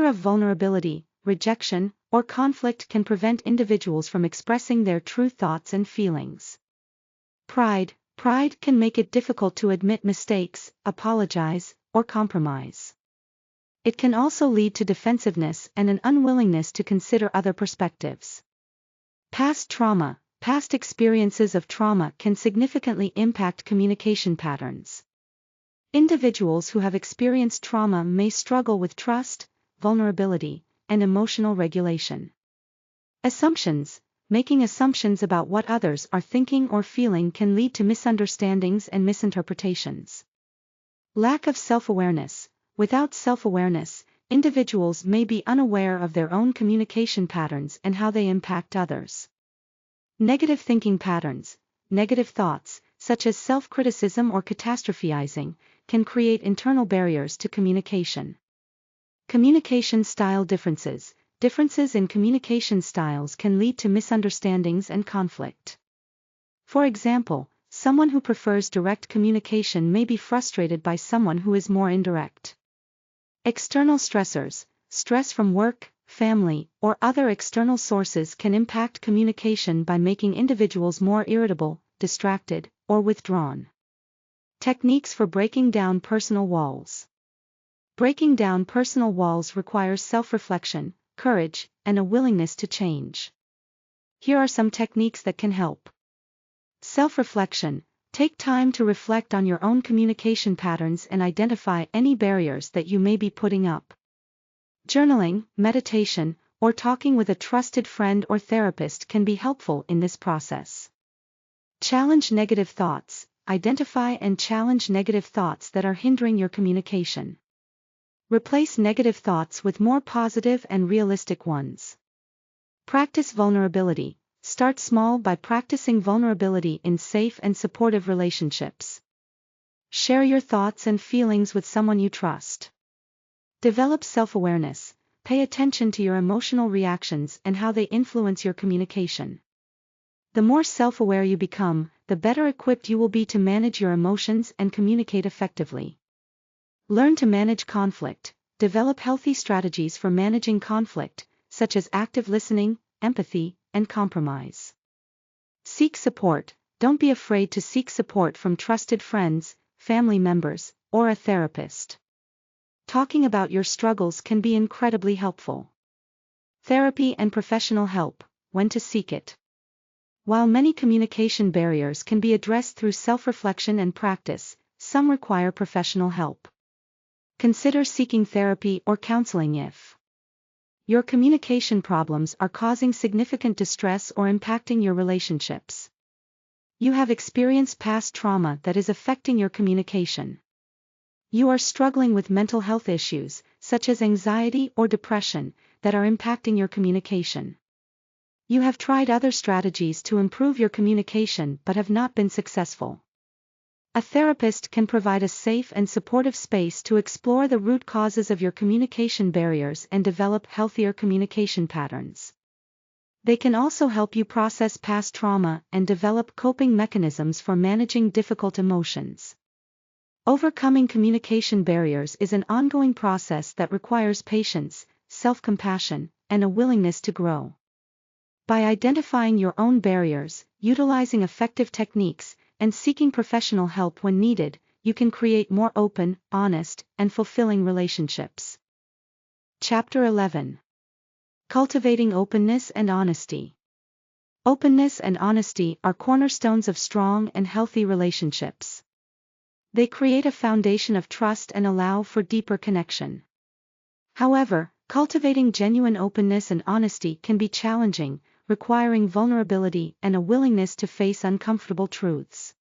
of vulnerability, rejection, or conflict can prevent individuals from expressing their true thoughts and feelings. Pride can make it difficult to admit mistakes, apologize, or compromise. It can also lead to defensiveness and an unwillingness to consider other perspectives. Past experiences of trauma can significantly impact communication patterns. Individuals who have experienced trauma may struggle with trust, vulnerability, and emotional regulation. Assumptions. Making assumptions about what others are thinking or feeling can lead to misunderstandings and misinterpretations. Lack of self-awareness. Without self-awareness, individuals may be unaware of their own communication patterns and how they impact others. Negative thinking patterns. Negative thoughts, such as self-criticism or catastrophizing, can create internal barriers to communication. Communication style differences. Differences in communication styles can lead to misunderstandings and conflict. For example, someone who prefers direct communication may be frustrated by someone who is more indirect. External stressors. Stress from work, family, or other external sources can impact communication by making individuals more irritable, distracted, or withdrawn. Techniques for breaking down personal walls. Breaking down personal walls requires self-reflection, courage, and a willingness to change. Here are some techniques that can help. Self-reflection. Take time to reflect on your own communication patterns and identify any barriers that you may be putting up. Journaling, meditation, or talking with a trusted friend or therapist can be helpful in this process. Challenge negative thoughts. Identify and challenge negative thoughts that are hindering your communication. Replace negative thoughts with more positive and realistic ones. Practice vulnerability. Start small by practicing vulnerability in safe and supportive relationships. Share your thoughts and feelings with someone you trust. Develop self-awareness. Pay attention to your emotional reactions and how they influence your communication. The more self-aware you become, the better equipped you will be to manage your emotions and communicate effectively. Learn to manage conflict. Develop healthy strategies for managing conflict, such as active listening, empathy, and compromise. Seek support. Don't be afraid to seek support from trusted friends, family members, or a therapist. Talking about your struggles can be incredibly helpful. Therapy and professional help. When to seek it. While many communication barriers can be addressed through self-reflection and practice, some require professional help. Consider seeking therapy or counseling if your communication problems are causing significant distress or impacting your relationships. You have experienced past trauma that is affecting your communication. You are struggling with mental health issues, such as anxiety or depression, that are impacting your communication. You have tried other strategies to improve your communication but have not been successful. A therapist can provide a safe and supportive space to explore the root causes of your communication barriers and develop healthier communication patterns. They can also help you process past trauma and develop coping mechanisms for managing difficult emotions. Overcoming communication barriers is an ongoing process that requires patience, self-compassion, and a willingness to grow. By identifying your own barriers, utilizing effective techniques, and seeking professional help when needed, you can create more open, honest, and fulfilling relationships. Chapter 11. Cultivating openness and honesty. Openness and honesty are cornerstones of strong and healthy relationships. They create a foundation of trust and allow for deeper connection. However, cultivating genuine openness and honesty can be challenging, requiring vulnerability and a willingness to face uncomfortable truths.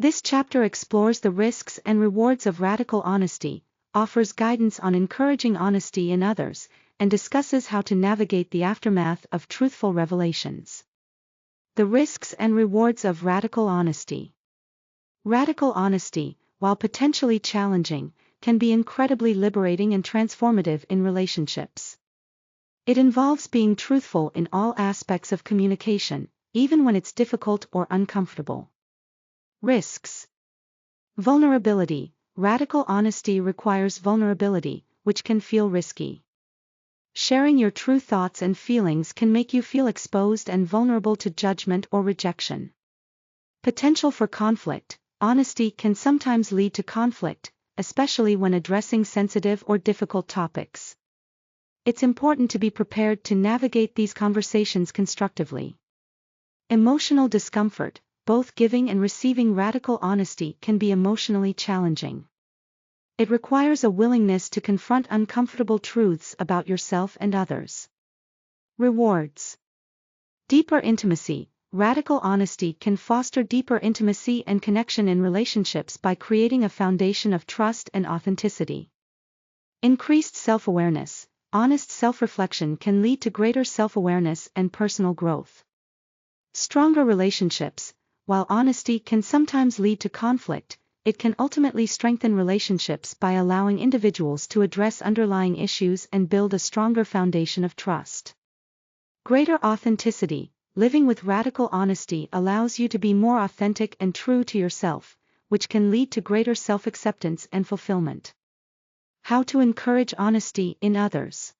This chapter explores the risks and rewards of radical honesty, offers guidance on encouraging honesty in others, and discusses how to navigate the aftermath of truthful revelations. The risks and rewards of radical honesty. Radical honesty, while potentially challenging, can be incredibly liberating and transformative in relationships. It involves being truthful in all aspects of communication, even when it's difficult or uncomfortable. Risks. Vulnerability. Radical honesty requires vulnerability, which can feel risky. Sharing your true thoughts and feelings can make you feel exposed and vulnerable to judgment or rejection. Potential for conflict. Honesty can sometimes lead to conflict, especially when addressing sensitive or difficult topics. It's important to be prepared to navigate these conversations constructively. Emotional discomfort. Both giving and receiving radical honesty can be emotionally challenging. It requires a willingness to confront uncomfortable truths about yourself and others. Rewards. Deeper intimacy. Radical honesty can foster deeper intimacy and connection in relationships by creating a foundation of trust and authenticity. Increased self-awareness. Honest self-reflection can lead to greater self-awareness and personal growth. Stronger relationships. While honesty can sometimes lead to conflict, it can ultimately strengthen relationships by allowing individuals to address underlying issues and build a stronger foundation of trust. Greater authenticity. Living with radical honesty allows you to be more authentic and true to yourself, which can lead to greater self-acceptance and fulfillment. How to encourage honesty in others.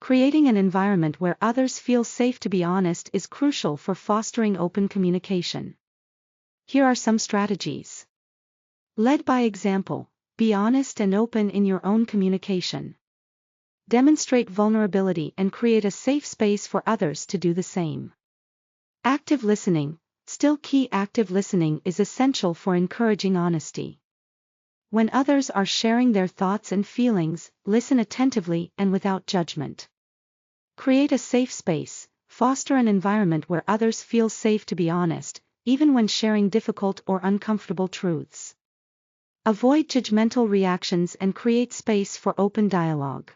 Creating an environment where others feel safe to be honest is crucial for fostering open communication. Here are some strategies. Lead by example. Be honest and open in your own communication. Demonstrate vulnerability and create a safe space for others to do the same. Active listening. Still key. Active listening is essential for encouraging honesty. When others are sharing their thoughts and feelings, listen attentively and without judgment. Create a safe space. Foster an environment where others feel safe to be honest, even when sharing difficult or uncomfortable truths. Avoid judgmental reactions and create space for open dialogue.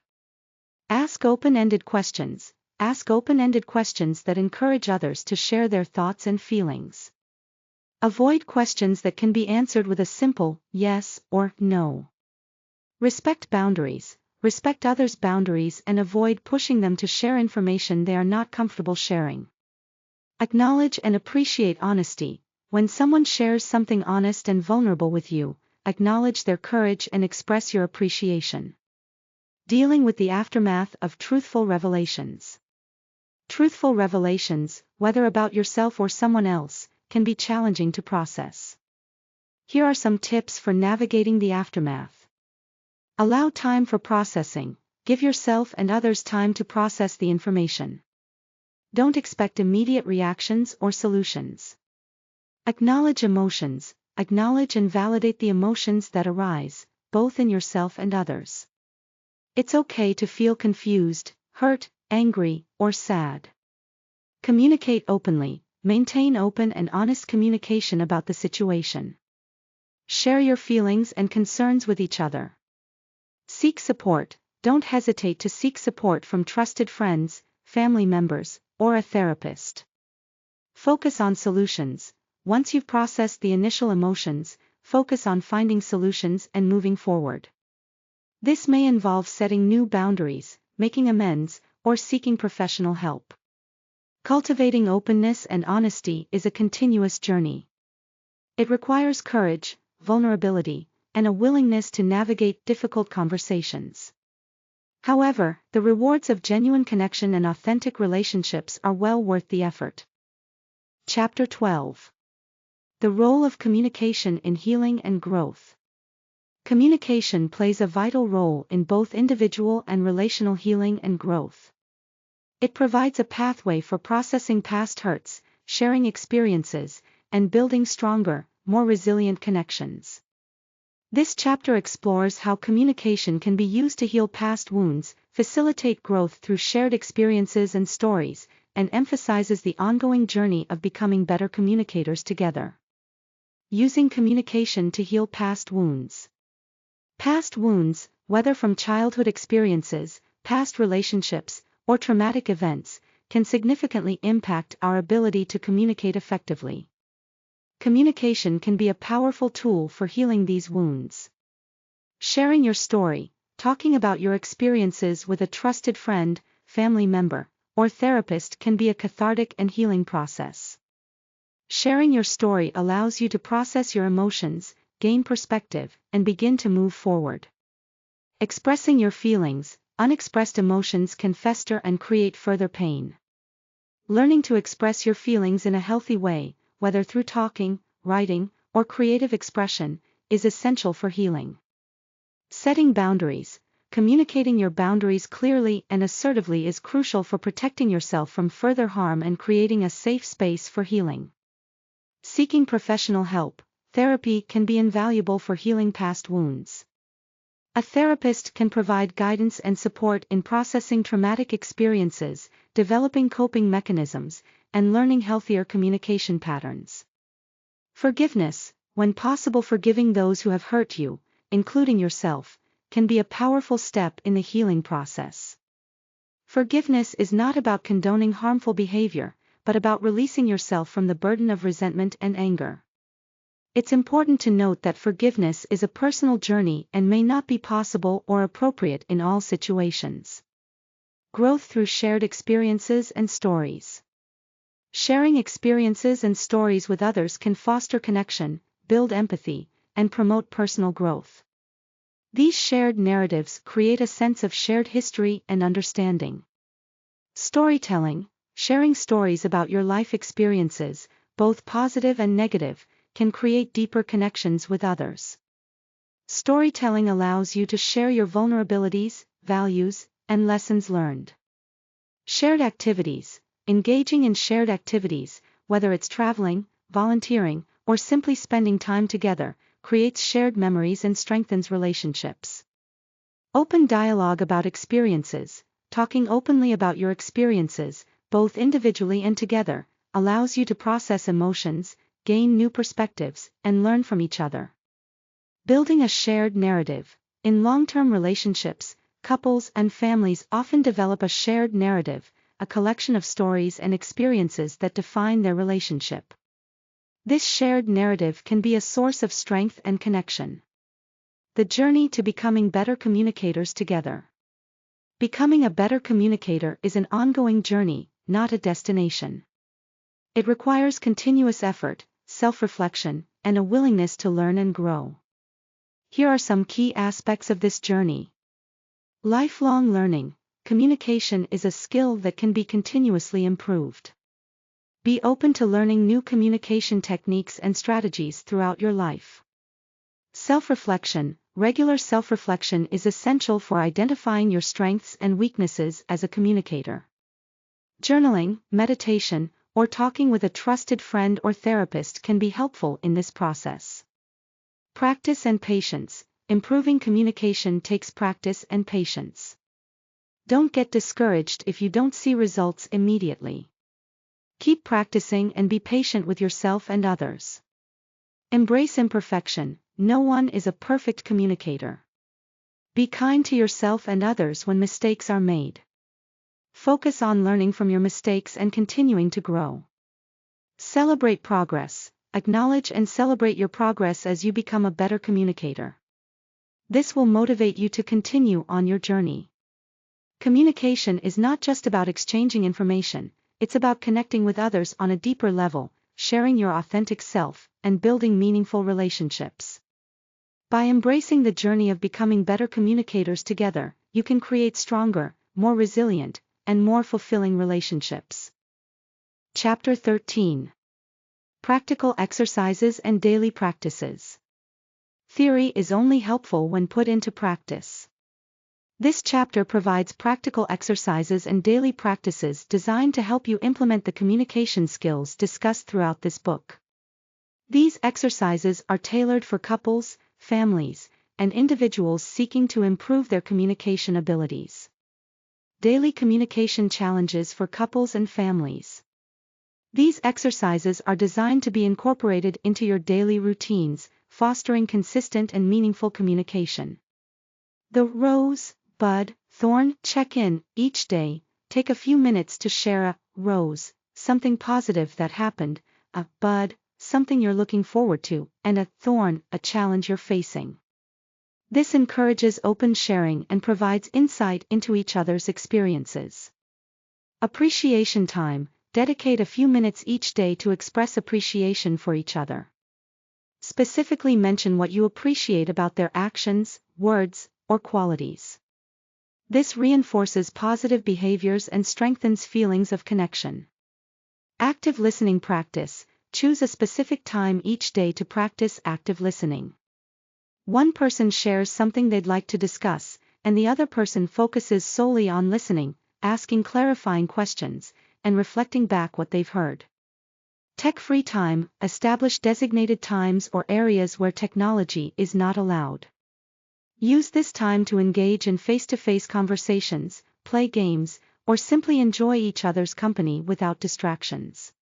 Ask open-ended questions. Ask open-ended questions that encourage others to share their thoughts and feelings. Avoid questions that can be answered with a simple yes or no. Respect boundaries. Respect others' boundaries and avoid pushing them to share information they are not comfortable sharing. Acknowledge and appreciate honesty. When someone shares something honest and vulnerable with you, acknowledge their courage and express your appreciation. Dealing with the aftermath of truthful revelations. Truthful revelations, whether about yourself or someone else, can be challenging to process. Here are some tips for navigating the aftermath. Allow time for processing. Give yourself and others time to process the information. Don't expect immediate reactions or solutions. Acknowledge emotions. Acknowledge and validate the emotions that arise, both in yourself and others. It's okay to feel confused, hurt, angry, or sad. Communicate openly. Maintain open and honest communication about the situation. Share your feelings and concerns with each other. Seek support. Don't hesitate to seek support from trusted friends, family members, or a therapist. Focus on solutions. Once you've processed the initial emotions, focus on finding solutions and moving forward. This may involve setting new boundaries, making amends, or seeking professional help. Cultivating openness and honesty is a continuous journey. It requires courage, vulnerability, and a willingness to navigate difficult conversations. However, the rewards of genuine connection and authentic relationships are well worth the effort. Chapter 12. The role of communication in healing and growth. Communication plays a vital role in both individual and relational healing and growth. It provides a pathway for processing past hurts, sharing experiences, and building stronger, more resilient connections. This chapter explores how communication can be used to heal past wounds, facilitate growth through shared experiences and stories, and emphasizes the ongoing journey of becoming better communicators together. Using communication to heal past wounds. Past wounds, whether from childhood experiences, past relationships, or traumatic events, can significantly impact our ability to communicate effectively. Communication can be a powerful tool for healing these wounds. Sharing your story, talking about your experiences with a trusted friend, family member, or therapist can be a cathartic and healing process. Sharing your story allows you to process your emotions, gain perspective, and begin to move forward. Expressing your feelings, unexpressed emotions can fester and create further pain. Learning to express your feelings in a healthy way, whether through talking, writing, or creative expression, is essential for healing. Setting boundaries. Communicating your boundaries clearly and assertively is crucial for protecting yourself from further harm and creating a safe space for healing. Seeking professional help. Therapy can be invaluable for healing past wounds. A therapist can provide guidance and support in processing traumatic experiences, developing coping mechanisms, and learning healthier communication patterns. Forgiveness. When possible, forgiving those who have hurt you, including yourself, can be a powerful step in the healing process. Forgiveness is not about condoning harmful behavior, but about releasing yourself from the burden of resentment and anger. It's important to note that forgiveness is a personal journey and may not be possible or appropriate in all situations. Growth through shared experiences and stories. Sharing experiences and stories with others can foster connection, build empathy, and promote personal growth. These shared narratives create a sense of shared history and understanding. Storytelling. Sharing stories about your life experiences, both positive and negative, can create deeper connections with others. Storytelling allows you to share your vulnerabilities, values, and lessons learned. Shared activities. Engaging in shared activities, whether it's traveling, volunteering, or simply spending time together, creates shared memories and strengthens relationships. Open dialogue about experiences. Talking openly about your experiences, both individually and together, allows you to process emotions, gain new perspectives, and learn from each other. Building a shared narrative. In long-term relationships, couples and families often develop a shared narrative, a collection of stories and experiences that define their relationship. This shared narrative can be a source of strength and connection. The journey to becoming better communicators together. Becoming a better communicator is an ongoing journey, not a destination. It requires continuous effort, self-reflection, and a willingness to learn and grow. Here are some key aspects of this journey. Lifelong learning. Communication is a skill that can be continuously improved. Be open to learning new communication techniques and strategies throughout your life. Self-reflection. Regular self-reflection is essential for identifying your strengths and weaknesses as a communicator. Journaling, meditation, or talking with a trusted friend or therapist can be helpful in this process. Practice and patience. Improving communication takes practice and patience. Don't get discouraged if you don't see results immediately. Keep practicing and be patient with yourself and others. Embrace imperfection. No one is a perfect communicator. Be kind to yourself and others when mistakes are made. Focus on learning from your mistakes and continuing to grow. Celebrate progress. Acknowledge and celebrate your progress as you become a better communicator. This will motivate you to continue on your journey. Communication is not just about exchanging information, it's about connecting with others on a deeper level, sharing your authentic self, and building meaningful relationships. By embracing the journey of becoming better communicators together, you can create stronger, more resilient, and more fulfilling relationships. Chapter 13. Practical exercises and daily practices. Theory is only helpful when put into practice. This chapter provides practical exercises and daily practices designed to help you implement the communication skills discussed throughout this book. These exercises are tailored for couples, families, and individuals seeking to improve their communication abilities. Daily communication challenges for couples and families. These exercises are designed to be incorporated into your daily routines, fostering consistent and meaningful communication. The rose, bud, thorn check-in. Each day, take a few minutes to share a rose, something positive that happened, a bud, something you're looking forward to, and a thorn, a challenge you're facing. This encourages open sharing and provides insight into each other's experiences. Appreciation time. Dedicate a few minutes each day to express appreciation for each other. Specifically mention what you appreciate about their actions, words, or qualities. This reinforces positive behaviors and strengthens feelings of connection. Active listening practice. Choose a specific time each day to practice active listening. One person shares something they'd like to discuss, and the other person focuses solely on listening, asking clarifying questions, and reflecting back what they've heard. Tech-free time. Establish designated times or areas where technology is not allowed. Use this time to engage in face-to-face conversations, play games, or simply enjoy each other's company without distractions.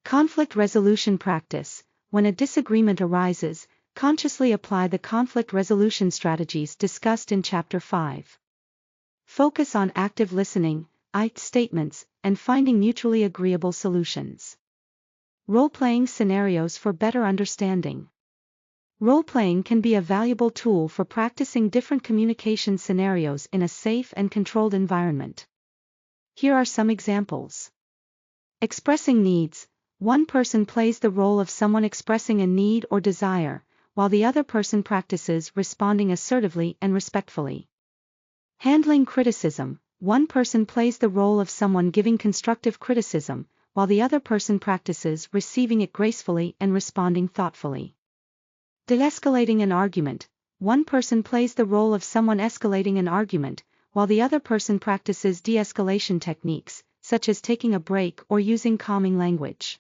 Conflict resolution practice. When a disagreement arises, consciously apply the conflict resolution strategies discussed in Chapter 5. Focus on active listening, I statements, and finding mutually agreeable solutions. Role-playing scenarios for better understanding. Role-playing can be a valuable tool for practicing different communication scenarios in a safe and controlled environment. Here are some examples. Expressing needs. One person plays the role of someone expressing a need or desire, while the other person practices responding assertively and respectfully. Handling criticism. One person plays the role of someone giving constructive criticism, while the other person practices receiving it gracefully and responding thoughtfully. De-escalating an argument. One person plays the role of someone escalating an argument, while the other person practices de-escalation techniques, such as taking a break or using calming language.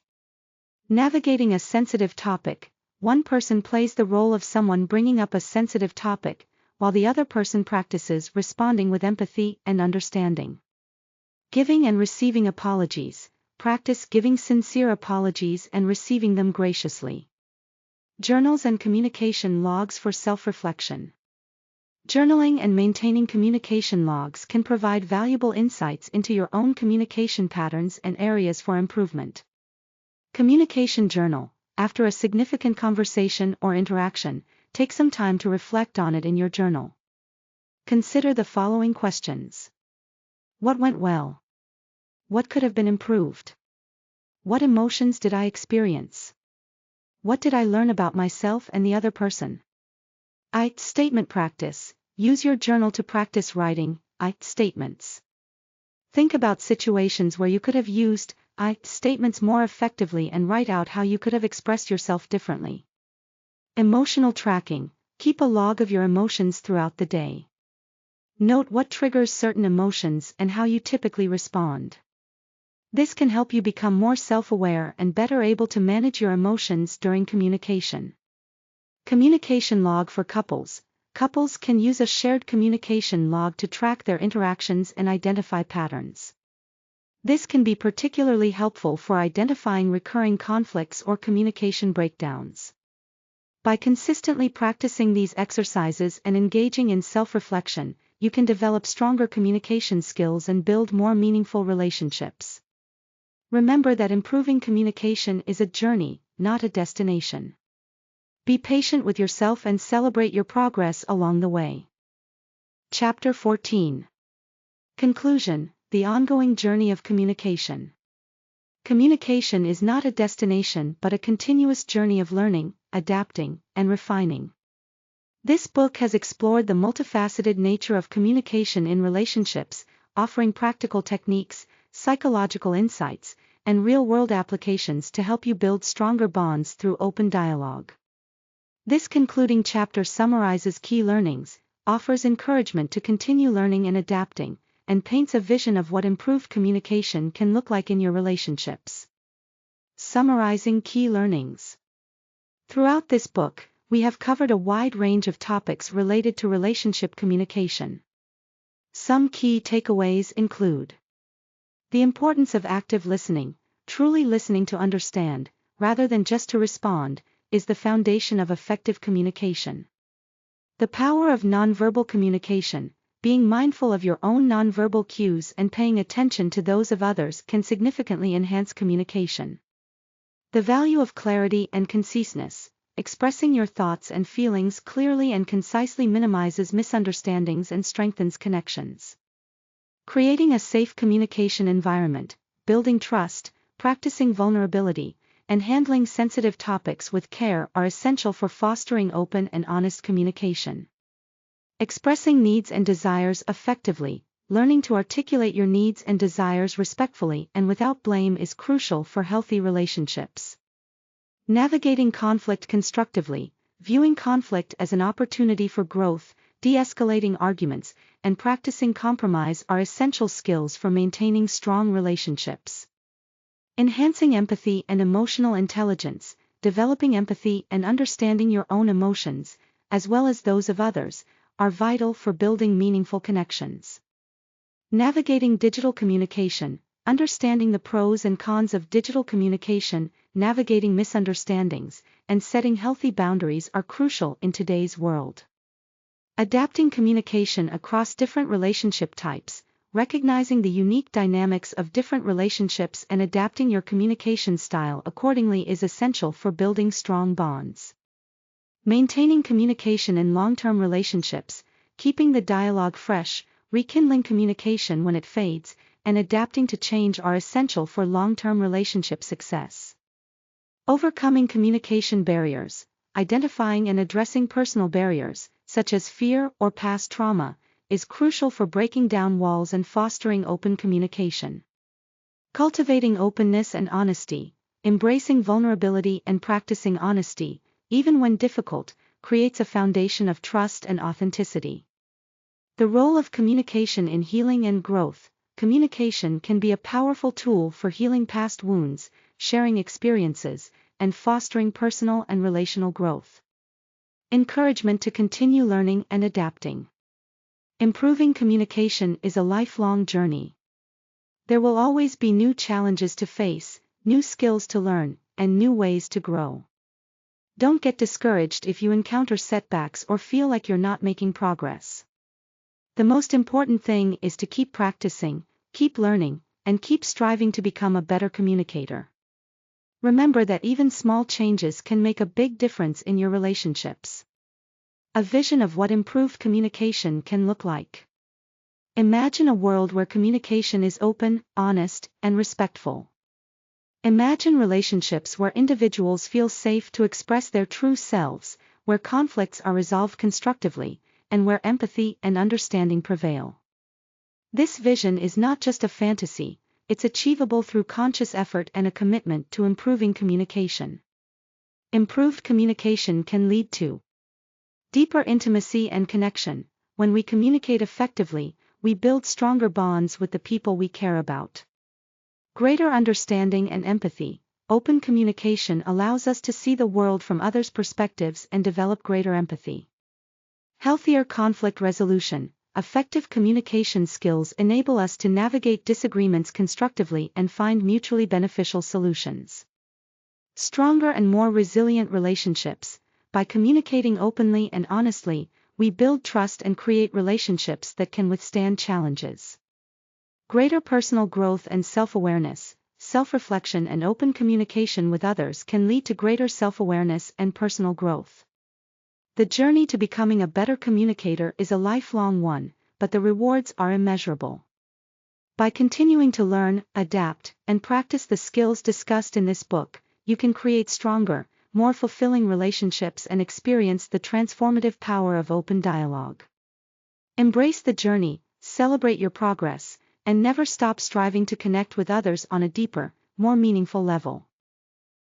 Navigating a sensitive topic. One person plays the role of someone bringing up a sensitive topic, while the other person practices responding with empathy and understanding. Giving and receiving apologies. Practice giving sincere apologies and receiving them graciously. Journals and communication logs for self-reflection. Journaling and maintaining communication logs can provide valuable insights into your own communication patterns and areas for improvement. Communication journal. After a significant conversation or interaction, take some time to reflect on it in your journal. Consider the following questions. What went well? What could have been improved? What emotions did I experience? What did I learn about myself and the other person? I statement practice. Use your journal to practice writing I statements. Think about situations where you could have used I statements more effectively and write out how you could have expressed yourself differently. Emotional tracking. Keep a log of your emotions throughout the day. Note what triggers certain emotions and how you typically respond. This can help you become more self-aware and better able to manage your emotions during communication. Communication log for couples. Couples can use a shared communication log to track their interactions and identify patterns. This can be particularly helpful for identifying recurring conflicts or communication breakdowns. By consistently practicing these exercises and engaging in self-reflection, you can develop stronger communication skills and build more meaningful relationships. Remember that improving communication is a journey, not a destination. Be patient with yourself and celebrate your progress along the way. Chapter 14. Conclusion: the ongoing journey of communication. Communication is not a destination but a continuous journey of learning, adapting, and refining. This book has explored the multifaceted nature of communication in relationships, offering practical techniques, psychological insights, and real-world applications to help you build stronger bonds through open dialogue. This concluding chapter summarizes key learnings, offers encouragement to continue learning and adapting, and paints a vision of what improved communication can look like in your relationships. Summarizing key learnings. Throughout this book, we have covered a wide range of topics related to relationship communication. Some key takeaways include: the importance of active listening. Truly listening to understand, rather than just to respond, is the foundation of effective communication. The power of nonverbal communication. being mindful of your own nonverbal cues and paying attention to those of others can significantly enhance communication. The value of clarity and conciseness. Expressing your thoughts and feelings clearly and concisely minimizes misunderstandings and strengthens connections. Creating a safe communication environment, building trust, practicing vulnerability, and handling sensitive topics with care are essential for fostering open and honest communication. Expressing needs and desires effectively. Learning to articulate your needs and desires respectfully and without blame is crucial for healthy relationships. Navigating conflict constructively. Viewing conflict as an opportunity for growth, de-escalating arguments, and practicing compromise are essential skills for maintaining strong relationships. Enhancing empathy and emotional intelligence. Developing empathy and understanding your own emotions, as well as those of others, are vital for building meaningful connections. Navigating digital communication. Understanding the pros and cons of digital communication, navigating misunderstandings, and setting healthy boundaries are crucial in today's world. Adapting communication across different relationship types. Recognizing the unique dynamics of different relationships and adapting your communication style accordingly is essential for building strong bonds. Maintaining communication in long-term relationships. Keeping the dialogue fresh, rekindling communication when it fades, and adapting to change are essential for long-term relationship success. Overcoming communication barriers. Identifying and addressing personal barriers, such as fear or past trauma, is crucial for breaking down walls and fostering open communication. Cultivating openness and honesty. Embracing vulnerability and practicing honesty, even when difficult, creates a foundation of trust and authenticity. The role of communication in healing and growth. Communication can be a powerful tool for healing past wounds, sharing experiences, and fostering personal and relational growth. Encouragement to continue learning and adapting. Improving communication is a lifelong journey. There will always be new challenges to face, new skills to learn, and new ways to grow. Don't get discouraged if you encounter setbacks or feel like you're not making progress. The most important thing is to keep practicing, keep learning, and keep striving to become a better communicator. Remember that even small changes can make a big difference in your relationships. A vision of what improved communication can look like. Imagine a world where communication is open, honest, and respectful. Imagine relationships where individuals feel safe to express their true selves, where conflicts are resolved constructively, and where empathy and understanding prevail. This vision is not just a fantasy, it's achievable through conscious effort and a commitment to improving communication. Improved communication can lead to deeper intimacy and connection. When we communicate effectively, we build stronger bonds with the people we care about. Greater understanding and empathy. Open communication allows us to see the world from others' perspectives and develop greater empathy. Healthier conflict resolution. Effective communication skills enable us to navigate disagreements constructively and find mutually beneficial solutions. Stronger and more resilient relationships. By communicating openly and honestly, we build trust and create relationships that can withstand challenges. Greater personal growth and self-awareness. Self-reflection and open communication with others can lead to greater self-awareness and personal growth. The journey to becoming a better communicator is a lifelong one, but the rewards are immeasurable. By continuing to learn, adapt, and practice the skills discussed in this book, you can create stronger, more fulfilling relationships and experience the transformative power of open dialogue. Embrace the journey, celebrate your progress, and never stop striving to connect with others on a deeper, more meaningful level.